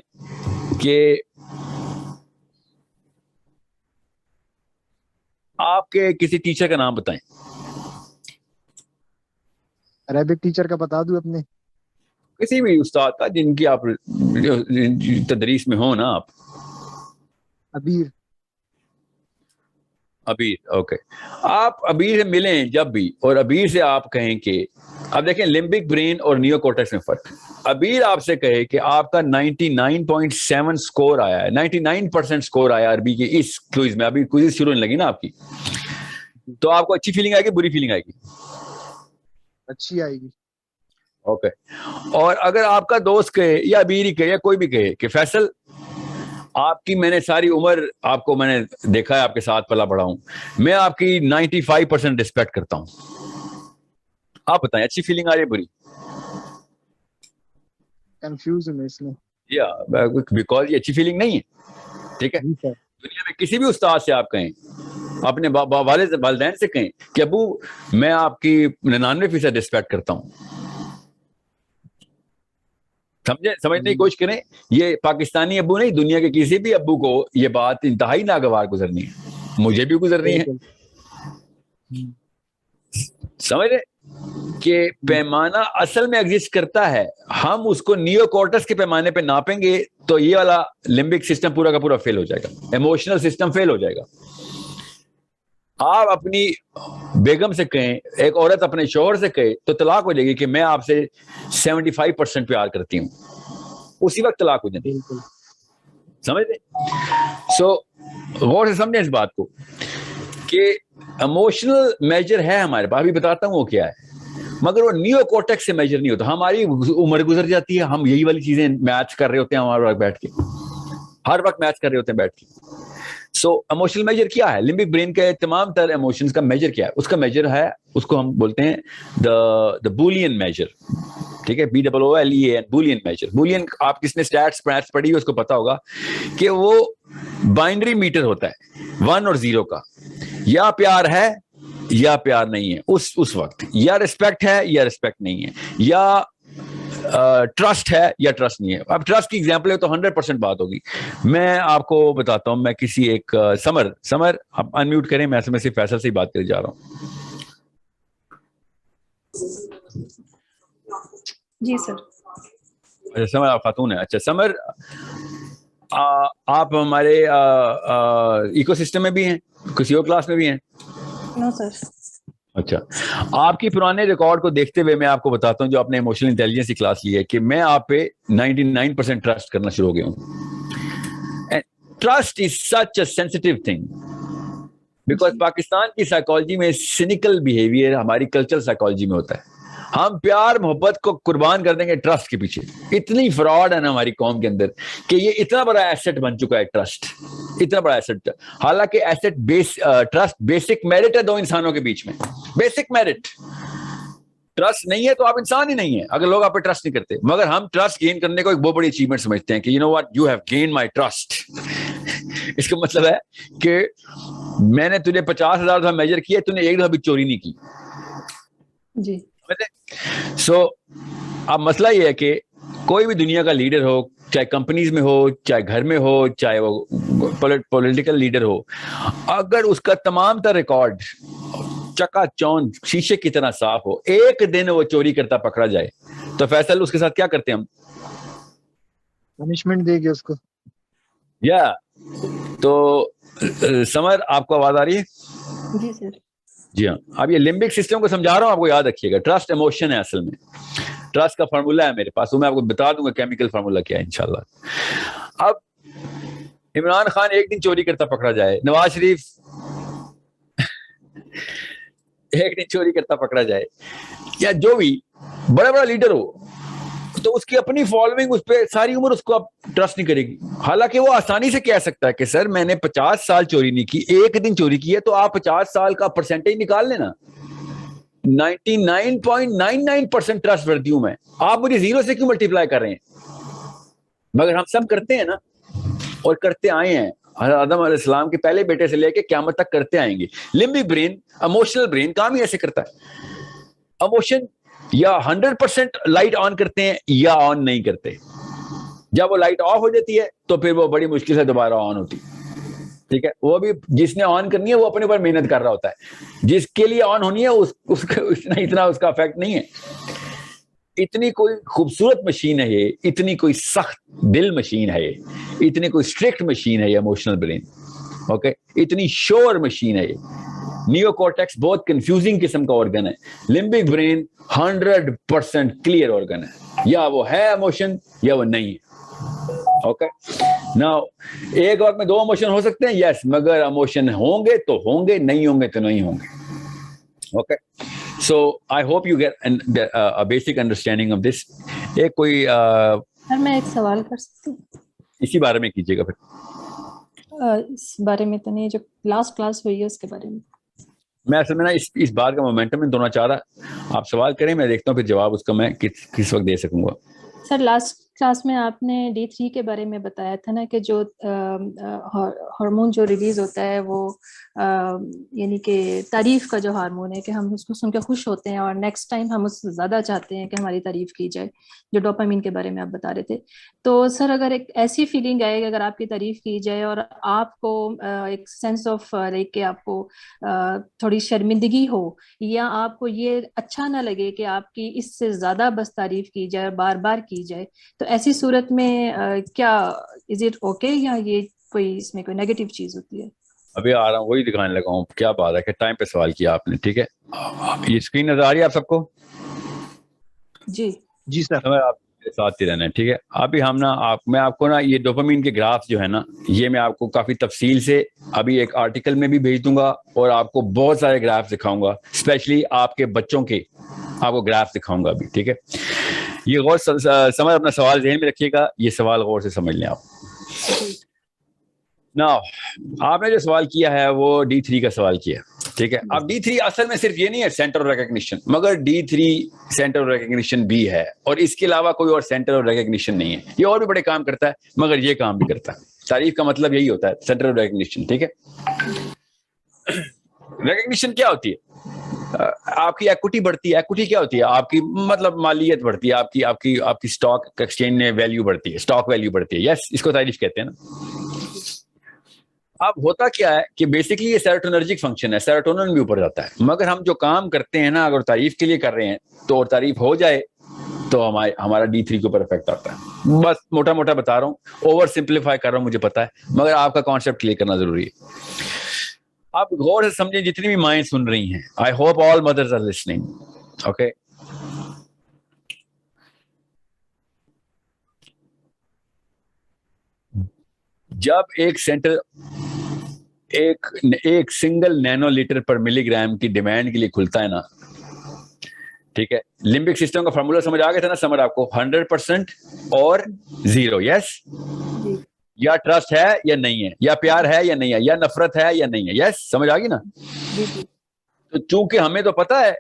کہ آپ کے کسی ٹیچر کا نام بتائیں. عربک ٹیچر کا بتا دوں اپنے؟ کسی بھی استاد کا جن کی آپ تدریس میں ہو نا آپ. ابیر. ابیر. اوکے. آپ ابیر سے ملیں جب بھی اور ابیر سے آپ کہیں کہ اب دیکھیں لمبک برین اور نیو کورٹیکس میں فرق. ابیر آپ سے کہے کہ آپ کا 99.7 سکور آیا ہے, 99% سکور آیا عربی کے اس کوئز میں, ابھی کوئز شروع ہونے لگی نا آپ کی, تو آپ کو اچھی فیلنگ آئے گی بری فیلنگ آئے گی؟ اچھی آئے گی. اوکے. اور اگر آپ کا دوست کہے یا ابیر ہی کہے یا کوئی بھی کہے کہ فیصل آپ کی میں نے ساری عمر آپ کو میں نے دیکھا ہے, آپ کے ساتھ پلا بڑا ہوں, میں آپ کی 95% ریسپیکٹ کرتا ہوں, آپ بتائیں اچھی فیلنگ آ رہی ہے بری؟ کنفیوز ہوں میں اس میں. یا بیکاز یہ اچھی فیلنگ نہیں ہے. ٹھیک ہے, دنیا میں کسی بھی استاد سے آپ کہیں, اپنے والد والدین سے کہیں کہ ابو میں آپ کی 99% ریسپیکٹ کرتا ہوں, سمجھنے کی کوشش کریں. یہ پاکستانی ابو نہیں, دنیا کے کسی بھی ابو کو یہ بات انتہائی ناگوار گزرنی ہے, مجھے بھی گزرنی ہے. سمجھ رہے کہ پیمانہ اصل میں ایگزسٹ کرتا ہے, ہم اس کو نیو کورٹس کے پیمانے پہ ناپیں گے تو یہ والا لمبک سسٹم پورا کا پورا فیل ہو جائے گا, ایموشنل سسٹم فیل ہو جائے گا. آپ اپنی بیگم سے کہیں, ایک عورت اپنے شوہر سے کہے تو طلاق ہو جائے گی کہ میں آپ سے 75% پیار کرتی ہوں, اسی وقت طلاق ہو جائے گی. سمجھ لیں. سو غور سے سمجھیں اس بات کو کہ ایموشنل میجر ہے ہمارے پاس, ابھی بتاتا ہوں وہ کیا ہے, مگر وہ نیو کورٹیکس سے میجر نہیں ہوتا. ہماری عمر گزر جاتی ہے, ہم یہی والی چیزیں میچ کر رہے ہوتے ہیں, ہمارے وقت بیٹھ کے ہر وقت میچ کر رہے ہوتے ہیں بیٹھ کے. سو ایموشنل میجر کیا ہے؟ لمبک برین کے تمام تر ایموشنز کا میجر کیا ہے؟ اس کا میجر ہے, اس کو ہم بولتے ہیں دا بولین میجر. ٹھیک ہے, BOOLEAN بولین میجر. بولین آپ کس نے سٹیٹس پڑھی ہے اس کو پتا ہوگا کہ وہ بائنڈری میٹر ہوتا ہے 1 اور 0 کا, یا پیار ہے یا پیار نہیں ہے اس وقت, یا ریسپیکٹ ہے یا ریسپیکٹ نہیں ہے, یا ٹرسٹ ہے یا ٹرسٹ نہیں ہے. اب ٹرسٹ کی ایگزامپل ہے تو 100% بات ہوگی. میں آپ کو بتاتا ہوں, میں کسی ایک سمر آپ انمیوٹ کریں, میں صرف فیصل سے ہی بات کرنے جا رہا ہوں. جی سر. اچھا سمر آپ خاتون ہیں. اچھا سمر آپ ہمارے ایکو سسٹم میں بھی ہیں, کسی اور کلاس میں بھی ہیں؟ نو سر. اچھا, آپ کی پرانے ریکارڈ کو دیکھتے ہوئے میں آپ کو بتاتا ہوں, جو آپ نے ایموشنل انٹیلیجنس کی کلاس لی ہے, کہ میں آپ پہ 99% ٹرسٹ کرنا شروع ہو گیا ہوں. Trust is such a sensitive thing because Pakistan کی سائیکالوجی میں سینیکل بیہیویئر ہماری کلچرل سائیکالوجی میں ہوتا ہے. ہم پیار محبت کو قربان کر دیں گے ٹرسٹ کے پیچھے. اتنی فراڈ ہے نا ہماری قوم کے اندر کہ یہ اتنا بڑا ایسٹ بن چکا ہے ٹرسٹ, اتنا بڑا ایسٹ. حالانکہ ایسٹ ٹرسٹ بیسک میرٹ ہے دو انسانوں کے بیچ میں, بیسک میرٹ. ٹرسٹ نہیں ہے تو آپ انسان ہی نہیں ہے اگر لوگ آپ پہ ٹرسٹ نہیں کرتے. مگر ہم ٹرسٹ گین کرنے کو ایک بہت بڑی اچیومنٹ سمجھتے ہیں کہ you know what, you have gain my trust. اس کا مطلب ہے کہ میں نے تجھے 50,000 دفعہ میجر کیا, تو نے ایک دفعہ بھی چوری نہیں کی. جی. سو اب مسئلہ یہ ہے کہ کوئی بھی دنیا کا لیڈر ہو, چاہے کمپنیز میں ہو, چاہے گھر میں ہو, چاہے وہ پولیٹیکل لیڈر ہو, اگر اس کا تمام تر ریکارڈ چکا چوند شیشے کی طرح صاف ہو, ایک دن وہ چوری کرتا پکڑا جائے تو فیصل اس کے ساتھ کیا کرتے ہیں ہم؟ پنشمنٹ دے گے اس کو. یا تو سمر آپ کو آواز آ رہی ہے؟ جی سر. جی ہاں. اب یہ لمبک سسٹم کو سمجھا رہا ہوں, آپ کو یاد رکھیے گا. ٹرسٹ ایموشن ہے اصل میں. ٹرسٹ کا فارمولا ہے میرے پاس, وہ میں آپ کو بتا دوں گا کیمیکل فارمولا کیا ہے انشاءاللہ. اب عمران خان ایک دن چوری کرتا پکڑا جائے, نواز شریف ایک دن چوری کرتا پکڑا جائے, یا جو بھی بڑا بڑا لیڈر ہو, تو اس کی اپنی فالوئنگ اس پہ ساری عمر اس کو اب ٹرسٹ نہیں کرے گی. حالانکہ وہ آسانی سے کہہ سکتا ہے کہ سر میں نے 50 سال چوری نہیں کی, ایک دن چوری کی ہے, تو آپ 50 سال کا پرسنٹیج نکال لینا. 99.99% ٹرسٹ ورتھی ہوں میں, آپ مجھے 0 سے کیوں ملٹیپلائی کر رہے ہیں؟ مگر ہم سب کرتے ہیں نا, اور کرتے آئے ہیں. آدم علیہ السلام کے پہلے بیٹے سے لے کے قیامت تک کرتے آئیں گے. لمبک برین, ایموشنل برین کام ہی ایسے کرتا ہے. ایموشن یا 100% لائٹ آن کرتے ہیں یا آن نہیں کرتے. جب وہ لائٹ آف ہو جاتی ہے تو پھر وہ بڑی مشکل سے دوبارہ آن ہوتی. ٹھیک ہے, وہ بھی جس نے آن کرنی ہے وہ اپنے اوپر محنت کر رہا ہوتا ہے, جس کے لیے آن ہونی ہے اتنا اس کا افیکٹ نہیں ہے. اتنی کوئی خوبصورت مشین ہے یہ, اتنی کوئی سخت دل مشین ہے یہ, اتنی کوئی اسٹرکٹ مشین ہے یہ ایموشنل برین. اوکے, اتنی شور مشین ہے یہ. نیو کورٹیکس بہت کنفیوزنگ قسم کا آرگن ہے. لمبک برین 100% کلیئر آرگن ہے, یا وہ ہے ایموشن یا وہ نہیں ہے. اوکے نا, ایک وقت میں 2 ایموشن ہو سکتے ہیں, یس, مگر ایموشن ہوں گے تو ہوں گے, نہیں ہوں گے تو نہیں ہوں گے. Okay, so I hope you get basic understanding of this. ایک کوئی سر میں ایک سوال کر سکتی ہوں؟ اسی بارے میں کیجیے گا. پھر اس بارے میں تو نہیں, جو لاسٹ کلاس ہوئی ہے اس کے بارے میں. میں اصل میں نا اس بات کا مومنٹم میں دونا چاہ رہا. آپ سوال کریں, میں دیکھتا ہوں پھر جواب اس کا میں کس وقت دے سکوں گا. سر لاسٹ کلاس میں آپ نے D3 کے بارے میں بتایا تھا نا, کہ جو ہارمون جو ریلیز ہوتا ہے وہ یعنی کہ تعریف کا جو ہارمون ہے, کہ ہم اس کو سن کے خوش ہوتے ہیں اور نیکسٹ ٹائم ہم اس سے زیادہ چاہتے ہیں کہ ہماری تعریف کی جائے, جو ڈوپامین کے بارے میں آپ بتا رہے تھے. تو سر اگر ایک ایسی فیلنگ آئے کہ اگر آپ کی تعریف کی جائے اور آپ کو ایک سینس آف لائک کہ آپ کو تھوڑی شرمندگی ہو, یا آپ کو یہ اچھا نہ لگے کہ آپ کی اس سے زیادہ بس تعریف کی جائے, بار بار کی جائے, تو ایسی صورت میں کیا از اٹ اوکے, یا یہ کوئی اس میں کوئی نیگیٹو چیز ہوتی ہے؟ ابھی آ رہا ہوں, وہی دکھانے لگا ہوں. کیا بات ہے کہ ٹائم پہ سوال کیا آپ نے. ٹھیک ہے, یہ اسکرین نظر آ رہی ہے آپ سب کو؟ جی جی سر. آپ کے ساتھ ہی رہنا ہے. ٹھیک ہے, ابھی ہم نا میں آپ کو نا یہ ڈوپامین کے گراف جو ہے نا, یہ میں آپ کو کافی تفصیل سے ابھی ایک آرٹیکل میں بھی بھیج دوں گا, اور آپ کو بہت سارے گراف دکھاؤں گا, اسپیشلی آپ کے بچوں کے آپ کو گراف دکھاؤں گا ابھی. ٹھیک ہے, یہ غور سمجھ, اپنا سوال ذہن میں رکھیے گا, یہ سوال غور سے سمجھ لیں آپ. نا آپ نے جو سوال کیا ہے وہ D3 کا سوال کیا. ٹھیک ہے, اب D3 اصل میں صرف یہ نہیں ہے سینٹر آف ریکگنیشن, مگر D3 سینٹر آف ریکگنیشن بھی ہے, اور اس کے علاوہ کوئی اور سینٹر آف ریکگنیشن نہیں ہے. یہ اور بھی بڑے کام کرتا ہے, مگر یہ کام بھی کرتا ہے. تعریف کا مطلب یہی ہوتا ہے, سینٹر آف ریکگنیشن. ٹھیک ہے, ریکگنیشن کیا ہوتی ہے؟ آپ کی ایکوٹی بڑھتی ہے. ایکوٹی کیا ہوتی ہے؟ آپ کی مطلب مالیت بڑھتی ہے, آپ کی اسٹاک ایکسچینج میں ویلیو بڑھتی ہے, اسٹاک ویلیو بڑھتی ہے. یس, اس کو تعریف کہتے ہیں نا. اب ہوتا کیا ہے کہ بیسکلی یہ سیروٹونرجک فنکشن ہے, سیروٹونن بھی اوپر جاتا ہے, مگر ہم جو کام کرتے ہیں نا, اگر تعریف کے لیے کر رہے ہیں تو اور تعریف ہو جائے تو ہمارا D3 کے اوپر افیکٹ آتا ہے. بس موٹا موٹا بتا رہا ہوں, اوور سمپلیفائی کر رہا ہوں, مجھے پتا ہے, مگر آپ کا کانسیپٹ کلیئر کرنا ضروری ہے. آپ غور سے سمجھیں, جتنی بھی مائیں سن رہی ہیں, I hope all mothers are listening. Okay, جب ایک سینٹر ایک سنگل نینو لیٹر پر ملی گرام کی ڈیمانڈ کے لیے کھلتا ہے نا, ٹھیک ہے, لمبک سسٹم کا فارمولا سمجھ آ گیا تھا نا, سمجھ آپ کو 100% اور 0. یس, یا ٹرسٹ ہے یا نہیں ہے, یا پیار ہے یا نہیں ہے, یا نفرت ہے یا نہیں ہے. یس, سمجھ آ گئی نا. تو چونکہ ہمیں تو پتا ہے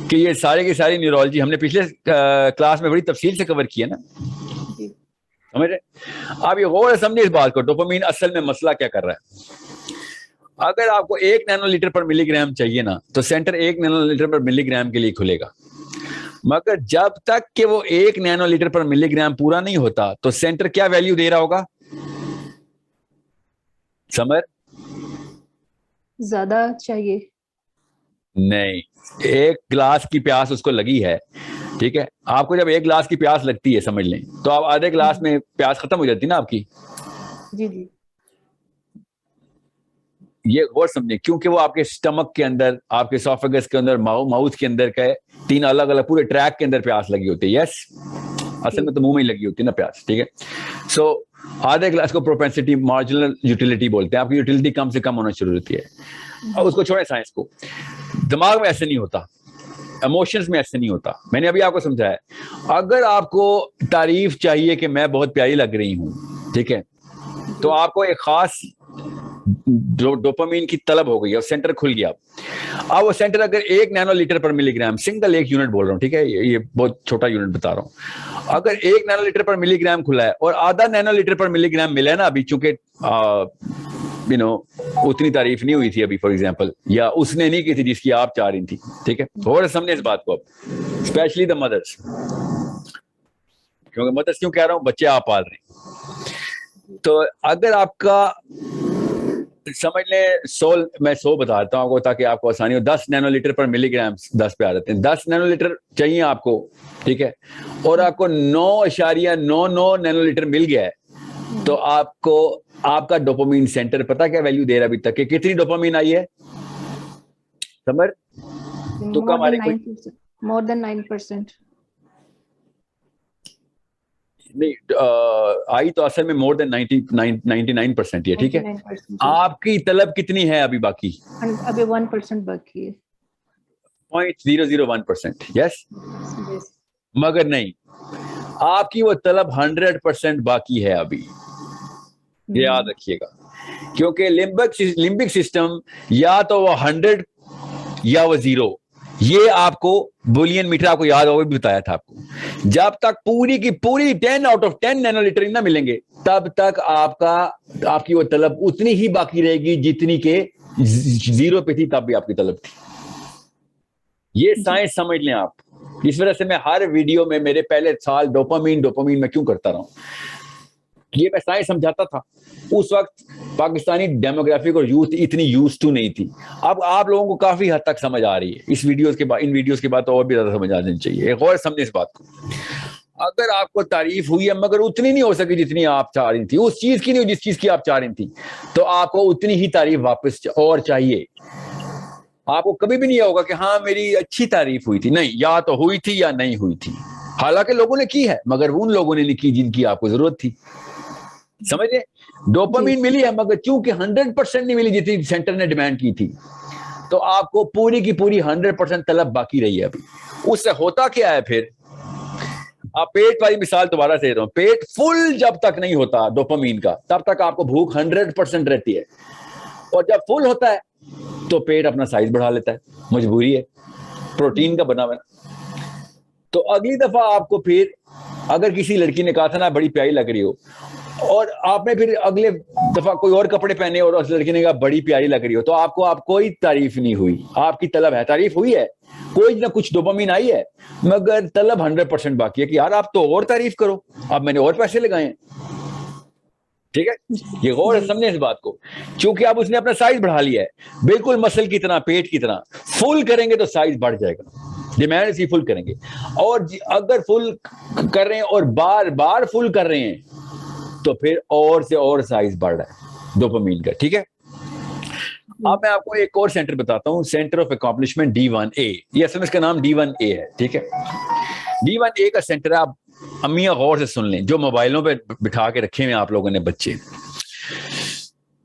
کہ یہ سارے کی ساری نیورولوجی ہم نے پچھلے کلاس میں بڑی تفصیل سے کور کی ہے نا, سمجھ رہے. آپ یہ غور سے سمجھے اس بات کو, ڈوپامین اصل میں مسئلہ کیا کر رہا ہے. اگر آپ کو 1 نینو لیٹر پر ملی گرام چاہیے نا, تو سینٹر 1 نینو لیٹر پر ملی گرام کے لیے کھلے گا, مگر جب تک کہ وہ 1 نینو لیٹر پر ملی گرام پورا نہیں ہوتا تو سینٹر کیا ویلیو دے رہا ہوگا؟ سمجھ, زیادہ چاہیے نہیں, 1 گلاس کی پیاس اس کو لگی ہے. ٹھیک ہے, آپ کو جب 1 گلاس کی پیاس لگتی ہے, سمجھ لیں, تو آپ آدھے گلاس میں پیاس ختم ہو جاتی ہے نا آپ کی. جی جی, یہ غور سمجھیں, کیونکہ وہ آپ کے سٹمک کے اندر, آپ کے اسوفیگس کے اندر, ماؤتھ کے اندر کا 3 الگ الگ پورے ٹریک کے اندر پیاس لگی ہوتی ہے. یس, اصل میں تو منہ میں ہی لگی ہوتی ہے نا پیاس. ٹھیک ہے, سو آدھے گلاس کو پروپینسٹی مارجنل یوٹیلیٹی بولتے ہیں. آپ کی یوٹیلیٹی کم سے کم ہونا شروع ہوتی ہے. اور اس کو چھوڑیں سائنس کو, دماغ میں ایسے نہیں ہوتا, ایموشنز میں ایسے نہیں ہوتا. میں نے ابھی آپ کو سمجھایا, اگر آپ کو تعریف چاہیے کہ میں بہت پیاری لگ رہی ہوں, ٹھیک ہے, تو آپ کو ایک خاص ڈوپامین کی طلب ہو گئی اور سینٹر کھل گیا. اب وہ سینٹر اگر 1 نینو لیٹر پر ملی گرام, سنگل 1 یونٹ بول رہا ہوں, ٹھیک ہے, یہ بہت چھوٹا یونٹ بتا رہا ہوں, اگر 1 نینو لیٹر پر ملی گرام کھلا ہے اور آدھا نینو لیٹر پر ملی گرام ملا ہے نا ابھی, چونکہ اتنی تعریف نہیں ہوئی تھی ابھی فار ایگزامپل, یا اس نے نہیں کی تھی جس کی آپ چاہ رہی تھی. ٹھیک ہے, تھوڑا سمجھیں اس بات کو اب, اسپیشلی دا مدرس. کیونکہ مدرس کیوں کہہ رہا ہوں, بچے آپ پال رہے ہیں. تو اگر آپ کا سمجھ لیں 100 بتا دیتا ہوں آپ کو تاکہ آپ کو آسانی ہو. 10 نینو لیٹر پر ملی گرام 10 پہ آ جاتے ہیں. 10 نینو لیٹر چاہیے آپ کو, ٹھیک ہے, اور آپ کو 9.99 نینو لیٹر مل گیا ہے, تو آپ کو آپ کا ڈوپامین سینٹر پتا کیا ویلیو دے رہا ابھی تک کہ کتنی ڈوپامین آئی ہے سمر؟ تو کم آ رہی more than 9%. نہیں آئی تو اصل میں مور دین 99% ہے. ٹھیک ہے, آپ کی طلب کتنی ہے ابھی باقی؟ ابھی 1% باقی ہے. 0.001%. یس, مگر نہیں, آپ کی وہ طلب 100% باقی ہے ابھی, یہ یاد رکھیے گا. کیونکہ لمبک سسٹم یا تو وہ 100 یا وہ 0, یہ آپ کو بولین میٹر آپ کو یاد ہوگا بھی بتایا تھا آپ کو. جب تک پوری کی پوری 10 آؤٹ آف 10 نینو لیٹر نہ ملیں گے تب تک آپ کی وہ طلب اتنی ہی باقی رہے گی جتنی کہ 0 پہ تھی تب بھی آپ کی طلب تھی. یہ سائنس سمجھ لیں آپ. اس وجہ سے میں ہر ویڈیو میں میرے پہلے سال ڈوپامین میں کیوں کرتا رہا ہوں, یہ میں سائنس سمجھاتا تھا. اس وقت پاکستانی ڈیموگرافک اور یوتھ اتنی یوز ٹو نہیں تھی. اب آپ لوگوں کو کافی حد تک سمجھ آ رہی ہے اس ویڈیوز کے بعد, ان ویڈیوز کے بعد تو اور بھی زیادہ سمجھ آ جانی چاہیے. ایک اور سمجھیں اس بات کو, اگر آپ کو تعریف ہوئی ہے مگر اتنی نہیں ہو سکی جتنی آپ چاہ رہی تھی, اس چیز کی نہیں ہوئی جس چیز کی آپ چاہ رہی تھی, تو آپ کو اتنی ہی تعریف واپس اور چاہیے. آپ کو کبھی بھی نہیں ہوگا کہ ہاں میری اچھی تعریف ہوئی تھی. نہیں, یا تو ہوئی تھی یا نہیں ہوئی تھی. حالانکہ لوگوں نے کی ہے مگر ان لوگوں نے نہیں کی جن کی آپ کو ضرورت تھی. سمجھے, ڈوپامین ملی ہے مگر چونکہ 100% نہیں ملی جتنی سینٹر نے ڈیمانڈ کی تھی, تو آپ کو پوری کی پوری 100% طلب باقی رہی ہے ابھی. اس سے ہوتا کیا ہے پھر, آپ پیٹ والی مثال دوبارہ سے دے رہا ہوں, پیٹ فل جب تک نہیں ہوتا ڈوپامین کا تب تک آپ کو بھوک 100% رہتی ہے, اور جب فل ہوتا ہے تو پیٹ اپنا سائز بڑھا لیتا ہے, مجبوری ہے, پروٹین کا بنا ہوا ہے. تو اگلی دفعہ آپ کو پھر اگر کسی لڑکی نے کہا تھا نا بڑی پیاری لگ رہی ہو, اور آپ نے پھر اگلے دفعہ کوئی اور کپڑے پہنے اور اس لڑکی نے کہا بڑی پیاری لگ رہی ہو, تو آپ کو کوئی تعریف نہیں ہوئی. آپ کی طلب ہے, تعریف ہوئی ہے, کوئی نہ کچھ ڈوپامین آئی ہے, مگر طلب 100% باقی ہے کہ یار آپ تو اور تعریف کرو, اب میں نے اور پیسے لگائے ہیں. ٹھیک ہے, یہ غور ہے سمجھیں اس بات کو. چونکہ اب اس نے اپنا سائز بڑھا لیا ہے, بالکل مسل کی طرح, پیٹ کی طرح. فل کریں گے تو سائز بڑھ جائے گا, ڈیمانڈ اسی فل کریں گے. اور اگر فل کر رہے ہیں اور بار بار فل کر رہے ہیں تو پھر اور سے اور سائز بڑھ رہا ہے ڈوپامین کا. ٹھیک ہے, اب میں آپ کو ایک اور سینٹر بتاتا ہوں, سینٹر آف اکمپلشمنٹ D1A. یہ اصل میں اس کا نام D1A ہے. ٹھیک ہے, D1A کا سینٹر آپ امیاں غور سے سن لیں جو موبائلوں پہ بٹھا کے رکھے ہوئے آپ لوگوں نے بچے.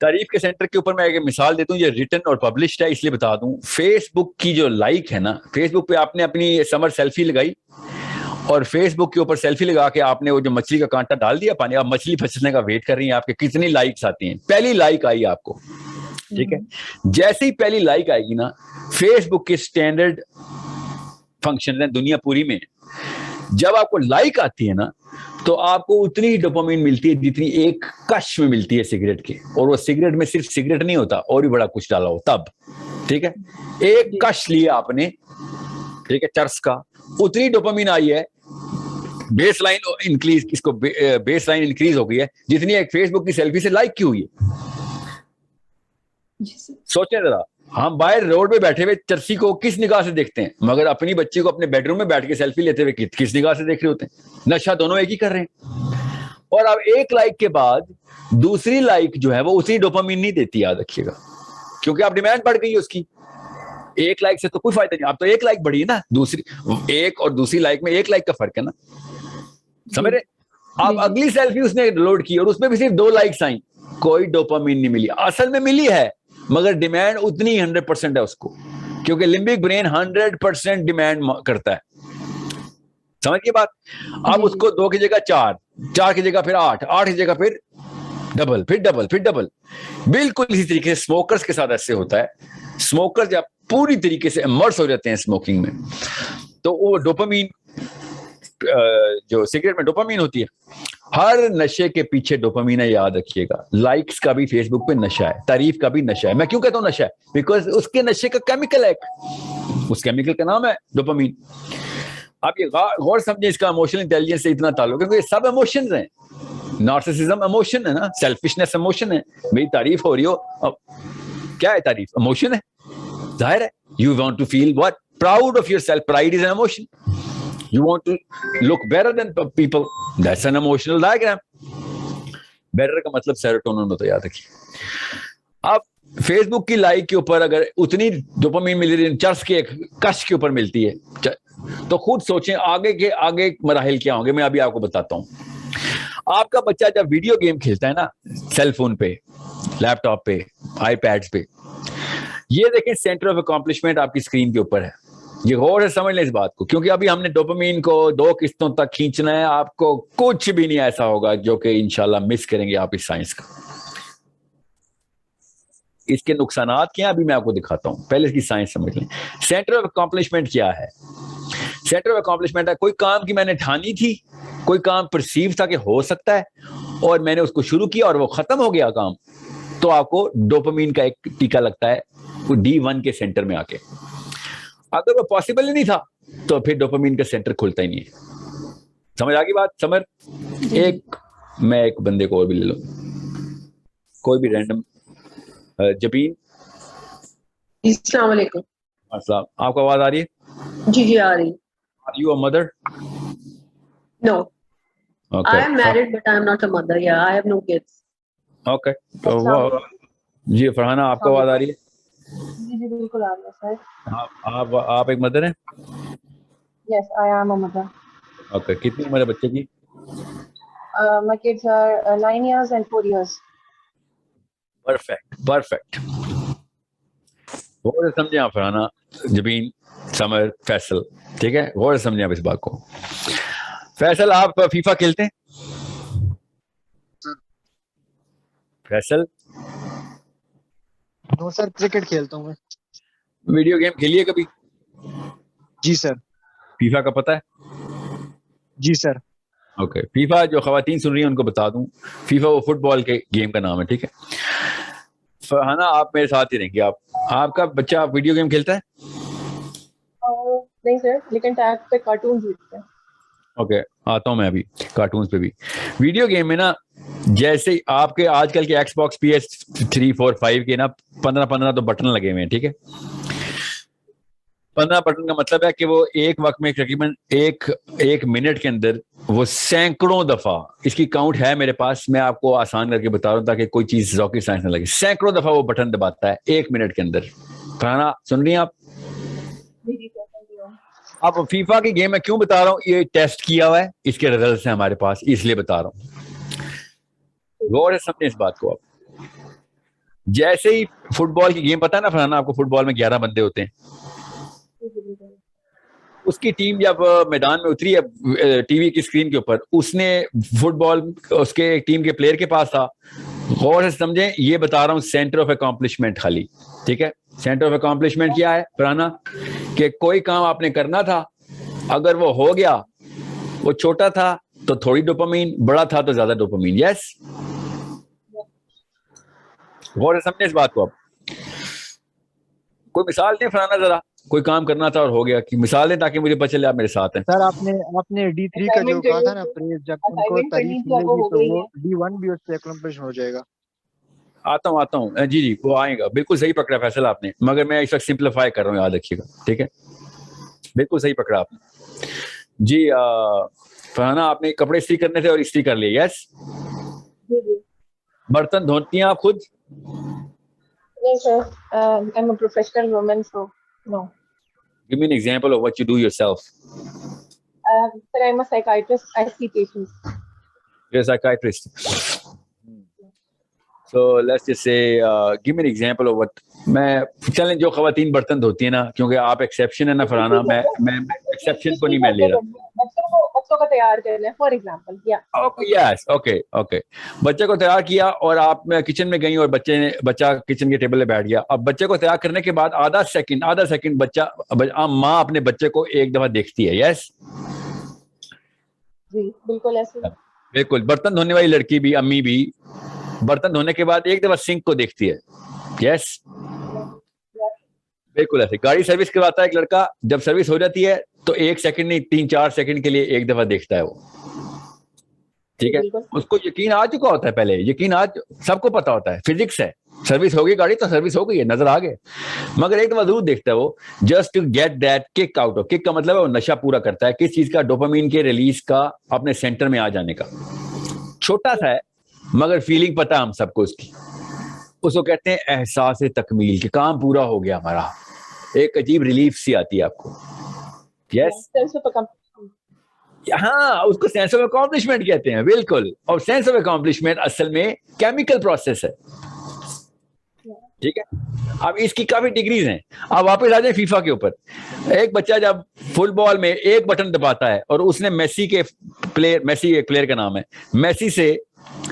تعریف کے سینٹر کے اوپر میں ایک مثال دیتا ہوں, یہ ریٹن اور پبلشڈ ہے اس لیے بتا دوں. فیس بک کی جو لائک ہے نا, فیس بک پہ آپ نے اپنی سمر سیلفی لگائی اور فیس بک کے اوپر سیلفی لگا کے آپ نے وہ جو مچھلی کا کانٹا ڈال دیا پانی, آپ مچھلی پھنسنے کا ویٹ کر رہی ہیں آپ کے کتنی لائکس آتی ہیں. پہلی لائک آئی آپ کو, ٹھیک ہے, جیسے ہی پہلی لائک آئے گی نا, فیس بک کے اسٹینڈرڈ فنکشن ہے دنیا پوری میں, جب آپ کو لائک آتی ہے نا تو آپ کو اتنی ہی ڈوپامین ملتی ہے جتنی ایک کش میں ملتی ہے سگریٹ کے. اور وہ سگریٹ میں صرف سگریٹ نہیں ہوتا, اور بھی بڑا کچھ ڈالا ہو تب. ٹھیک ہے, ایک کش لیا آپ نے, ٹھیک ہے, چرس کا, اتنی ڈوپامین آئی ہے, بیس لائن انکریز, اس کو بیس لائن انکریز ہو گئی ہے جتنی ایک فیس بک کی سیلفی سے لائک کی ہوئی ہے. سوچیں ذرا, ہم باہر روڈ پہ بیٹھے ہوئے چرسی کو کس نگاہ سے دیکھتے ہیں, مگر اپنی بچی کو اپنے بیڈ روم میں بیٹھ کے سیلفی لیتے ہوئے کس نگاہ سے دیکھ رہے ہوتے ہیں. نشہ دونوں ایک ہی کر رہے ہیں. اور اب ایک لائک کے بعد دوسری لائک جو ہے وہ اسی ڈوپامین نہیں دیتی, یاد رکھیے گا, کیونکہ اب ڈیمانڈ بڑھ گئی ہے اس کی. ایک لائک سے تو کوئی فائدہ نہیں, اب تو ایک لائک بڑھی ہے نا, دوسری ایک اور دوسری لائک میں ایک لائک کا فرق ہے نا, سمجھ رہے. اب اگلی سیلفی اس نے لوڈ کی اور اس میں بھی صرف 2 لائکس آئیں, کوئی ڈوپامین نہیں ملی. اصل میں ملی ہے مگر ڈیمانڈ اتنی 100% ہے اس کو, کیونکہ لمبک برین 100% ڈیمانڈ کرتا ہے. سمجھیے بات. اب اس کو 2 کی جگہ 4, 4 کی جگہ پھر 8, 8 کی جگہ پھر ڈبل, پھر ڈبل, پھر ڈبل. بالکل اسی طریقے سے اسموکرز کے ساتھ ایسے ہوتا ہے. اسموکر جب پوری طریقے سے امرس ہو جاتے ہیں اسموکنگ میں تو وہ ڈوپامین, جو سگریٹ میں ڈوپامین ہوتی ہے ہر نشے کے پیچھے ڈوپامین ہے, یاد رکھیے گا. لائکس کا بھی فیس بک پہ نشہ ہے, تعریف کا بھی نشہ ہے. میں کیوں کہتا ہوں نشہ ہے؟ بیکاز اس کے نشے کا کیمیکل ہے, اس کیمیکل کا نام ہے ڈوپامین. آپ یہ غور سمجھیں, اس کا ایموشنل انٹیلیجنس سے اتنا تعلق ہے کیونکہ یہ سب ایموشنز ہیں. نارسسزم ایموشن ہے نا, سیلفشنس ایموشن ہے. میری تعریف ہو رہی ہو, کیا ہے تعریف؟ ایموشن ہے, ظاہر ہے. You want to feel what proud of yourself, pride is an emotion. You want to look better than people. That's an emotional diagram. Better کا مطلب سیروٹونن ہوتا ہے, یاد رکھیے. اب فیس بک کی لائک کے اوپر اگر اتنی ڈوپامین مل رہی ہے, چرس کے کش کے اوپر ملتی ہے, تو خود سوچیں آگے مراحل کیا ہوں گے. میں ابھی آپ کو بتاتا ہوں. آپ کا بچہ جب ویڈیو گیم کھیلتا ہے نا, سیل فون پہ, لیپ ٹاپ پہ, آئی پیڈ پہ, یہ دیکھیں سینٹر آف اکمپلشمنٹ آپ کی اسکرین کے اوپر ہے. یہ غور سے سمجھ لیں اس بات کو, کیونکہ ابھی ہم نے ڈوپامین کو 2 قسطوں تک کھینچنا ہے. آپ کو کچھ بھی نہیں ایسا ہوگا جو کہ انشاءاللہ مس کریں گے آپ اس سائنس کا. اس کے نقصانات کیا ہیں ابھی میں آپ کو دکھاتا ہوں, پہلے اس کی سائنس سمجھ لیں. سینٹر آف اکمپلشمنٹ کیا ہے؟ سینٹر آف اکمپلشمنٹ ہے کوئی کام کی میں نے ٹھانی تھی, کوئی کام پرسیو تھا کہ ہو سکتا ہے, اور میں نے اس کو شروع کیا اور وہ ختم ہو گیا کام, تو آپ کو ڈوپامین کا ایک ٹیکا لگتا ہے وہ D1 کے سینٹر میں آ کے. اگر وہ پاسبل ہی نہیں تھا تو پھر ڈوپامین کا سینٹر کھلتا ہی نہیں ہے. سمجھ آ گئی بات؟ سمر میں ایک بندے کو اور بھی لے لوں, کوئی بھی رینڈم. جبین, السلام علیکم. السلام. آپ کو آواز آ رہی ہے؟ جی آ رہی. Are you a mother? No. Okay. I am married but I am not a mother. Yeah, I have no kids. Okay. جی فرحانہ, آپ کو آواز آ رہی ہے؟ جی بالکل آ رہا ہے سر. آپ ایک مدر ہیں؟ Yes, I am a mother. Okay. کتنی عمر ہے بچے کی؟ My kids are 9 years and 4 years. Perfect. غور سے سمجھیں آپ فرحانہ, جبین, سمر, فیصل, ٹھیک ہے؟ غور سے سمجھیں آپ اس بات کو. فیصل, آپ فیفا کھیلتے ہیں؟ فیصل نو سر, کرکٹ کھیلتا ہوں میں. ویڈیو گیم کھیلیے کبھی؟ جی سر. فیفا کا پتہ ہے؟ جی سر. اوکے. فیفا, جو خواتین سن رہی ہیں ان کو بتا دوں, فیفا وہ فٹ بال کے گیم کا نام ہے, ٹھیک ہے؟ فرحانہ, آپ میرے ساتھ ہی رہیں گے. آپ کا بچہ ویڈیو گیم کھیلتا ہے؟ نہیں سر, لیکن ٹیب پہ کارٹونز دیکھتے ہیں. اوکے, آتا ہوں میں ابھی کارٹونز پہ بھی. ویڈیو گیم میں نا, جیسے آپ کے آج کل کے ایکس باکس PS3 4 5 کے نا 15 تو بٹن لگے ہوئے ہیں, ٹھیک ہے؟ 15 بٹن کا مطلب ہے کہ وہ ایک وقت میں تقریباً ایک منٹ کے اندر وہ سینکڑوں دفعہ, اس کی کاؤنٹ ہے میرے پاس, میں آپ کو آسان کر کے بتا رہا ہوں تاکہ کوئی چیز ذوقی سائنس نہ لگے. سینکڑوں دفعہ وہ بٹن دباتا ہے ایک منٹ کے اندر. فرحانہ سن رہی ہیں آپ؟ اب فیفا کی گیم میں کیوں بتا رہا ہوں, یہ ٹیسٹ کیا ہوا ہے, اس کے ریزلٹس ہیں ہمارے پاس, اس لیے بتا رہا ہوں. غور سے سمجھیں اس بات کو. آپ جیسے ہی فٹ بال کی گیم, پتا ہے نا فرحانہ آپ کو, فٹ بال میں 11 بندے ہوتے ہیں. اس کی ٹیم جب میدان میں اتری ہے ٹی وی کی اسکرین کے اوپر, اس نے فٹ بال اس کے ٹیم کے پلیئر کے پاس تھا. غور سے سمجھیں, یہ بتا رہا ہوں سینٹر آف اکمپلشمنٹ خالی, ٹھیک ہے؟ سینٹر آف اکمپلشمنٹ کیا ہے فرحانہ؟ کہ کوئی کام آپ نے کرنا تھا, اگر وہ ہو گیا, وہ چھوٹا تھا تو تھوڑی ڈوپامین, بڑا تھا تو زیادہ ڈوپامین. یس, غور سے سمجھیں اس بات کو. آپ کوئی مثال دیں فرحانہ, ذرا کوئی کام کرنا تھا اور ہو گیا, کی مثال دیں تاکہ مجھے پتہ چلے آپ میرے ساتھ ہیں. سر آپ نے D3 کا جو کہا تھا نا پریز, جب ان کو تعریف ملے گی تو وہ D1 بھی اس سے اکمپلش ہو جائے گا. آتا ہوں جی وہ آئے گا. بالکل صحیح پکڑا فیصل آپ نے, مگر میں اس وقت سمپلیفائی کر رہا ہوں, یاد رکھیے گا, ٹھیک ہے؟ بالکل صحیح پکڑا آپ نے. جی فرحانہ, آپ نے کپڑے استری کرنے تھے اور استری کر لیے. یس. برتن دھوتی ہیں آپ خود؟ نہیں سر, I'm a professional woman, so no. Give me an example of what you do yourself. Sir, I'm a psychiatrist. I see patients. You're a psychiatrist. So let's just say, give me an example of what. میں چلیں جو خواتین برتن دھوتی ہیں نا, کیونکہ آپ exception ہے نا فرحانہ, میں ایکسیپشن کو نہیں میں لے رہا. بچوں کو تیار کرنا ہے فار ایگزامپل. Yes, okay. بچے کو تیار کیا اور آپ کچن میں گئی اور بچہ کچن کے ٹیبل پہ بیٹھ گیا. اب بچے کو تیار کرنے کے بعد آدھا سیکنڈ بچہ ماں اپنے بچے کو ایک دفعہ دیکھتی ہے. یس جی بالکل ایسے. بالکل. برتن دھونے والی لڑکی بھی, امی بھی برتن دھونے کے بعد ایک دفعہ سنک کو دیکھتی ہے. یس, بالکل ایسے. گاڑی سروس کرواتا ہے ایک لڑکا, جب سروس ہو جاتی ہے تو 1 سیکنڈ نہیں 3-4 سیکنڈ کے لیے ایک دفعہ دیکھتا ہے وہ. ٹھیک ہے, اس کو یقین آ چکا ہوتا ہے پہلے, یقین آج سب کو پتا ہوتا ہے, فزکس ہے, سروس ہو گئی گاڑی تو سروس ہو گئی ہے, نظر آ گئے, مگر ایک دفعہ ضرور دیکھتا ہے وہ, just to get that kick out of. Kick کا مطلب ہے وہ نشہ پورا کرتا ہے کس چیز کا, ڈوپامین کے ریلیز کا, اپنے سینٹر میں آ جانے کا. چھوٹا سا ہے مگر فیلنگ پتا ہے ہم سب کو اس کی. اس کو کہتے ہیں احساس تکمیل, کہ کام پورا ہو گیا ہمارا, ایک عجیب ریلیف سی آتی ہے آپ کو. یس, ہاں, اس کو سینس آف اکمپلشمنٹ کہتے ہیں. بالکل, اور سینس آف اکمپلشمنٹ اصل میں کیمیکل پروسیس ہے. ٹھیک ہے, اب اس کی کافی ڈگریز ہیں. اب واپس آ جائیں فیفا کے اوپر. ایک بچہ جب فٹ بال میں ایک بٹن دباتا ہے, اور اس نے میسی کے پلیئر, میسی ایک پلیئر کا نام ہے, میسی سے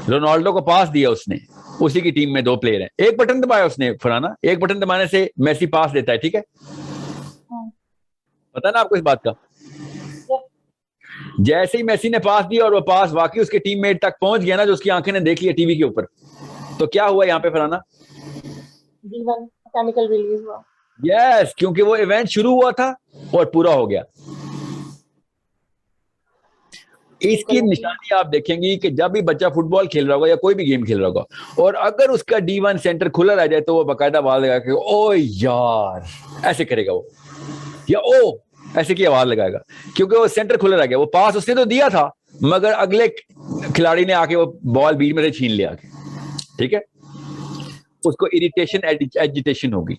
رونالڈو کو پاس دیا اس نے, اسی کی ٹیم میں 2 پلیئر ہیں, ایک بٹن دبایا اس نے فرانا, ایک بٹن دبانے سے میسی پاس دیتا ہے. ٹھیک ہے, پتا نا آپ کو اس بات کا. جیسے ہی میسی نے پاس دیا اور وہ پاس واقعی اس کے ٹیم میٹ تک پہنچ گیا نا, جو اس کی آنکھیں نے دیکھ لیا ٹی وی کے اوپر, تو کیا ہوا یہاں پہ فرانا؟ کیمیکل ریلیز ہوا. یس, کیونکہ وہ ایونٹ شروع ہوا تھا اور پورا ہو گیا. اس کی نشانی آپ دیکھیں گی کہ جب بھی بچہ فٹ بال کھیل رہا ہوگا یا کوئی بھی گیم کھیل رہا ہوگا, اور اگر اس کا D1 سینٹر کھلا رہ جائے تو وہ باقاعدہ آواز لگا کے او یار ایسے کرے گا وہ, یا او ایسے کی آواز لگائے گا, کیونکہ وہ سینٹر کھلا رہ گیا. وہ پاس اس نے تو دیا تھا مگر اگلے کھلاڑی نے آ کے وہ بال بیچ میں سے چھین لیا. ٹھیک ہے, اس کو اریٹیشن ایجیٹیشن ہوگی.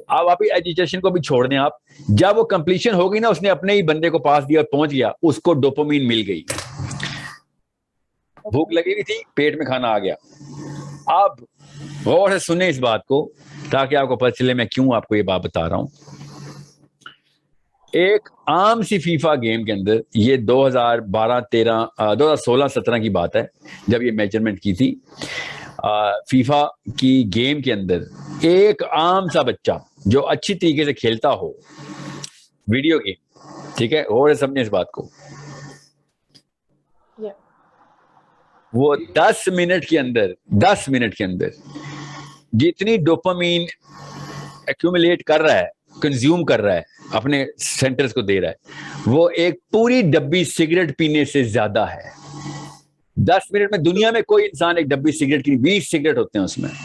اب آپ ایجیٹیشن کو بھی چھوڑ دیں آپ, جب وہ کمپلیشن ہو گئی نا, اس نے اپنے ہی بندے کو پاس دیا اور پہنچ گیا, اس کو ڈوپامین مل گئی, بھوک لگی ہوئی تھی, پیٹ میں کھانا آ گیا. آپ غور سے سنیں اس بات کو تاکہ آپ کو پتہ چلے میں کیوں آپ کو یہ بات بتا رہا ہوں. ایک عام سی فیفا گیم کے اندر, یہ 2016-17 کی بات ہے جب یہ میجرمنٹ کی تھی, فیفا کی گیم کے اندر ایک عام سا بچہ جو اچھی طریقے سے کھیلتا ہو ویڈیو گیم, ٹھیک ہے, اور سمجھیں اس بات کو, وہ 10 منٹ کے اندر جتنی ڈوپامین ایکومولیٹ کر رہا ہے, کنزیوم کر رہا ہے, اپنے سینٹرز کو دے رہا ہے, وہ ایک پوری ڈبی سگریٹ پینے سے زیادہ ہے. 10 منٹ میں دنیا میں کوئی انسان ایک ڈبی سگریٹ کی 20 سگریٹ ہوتے ہیں اس میں.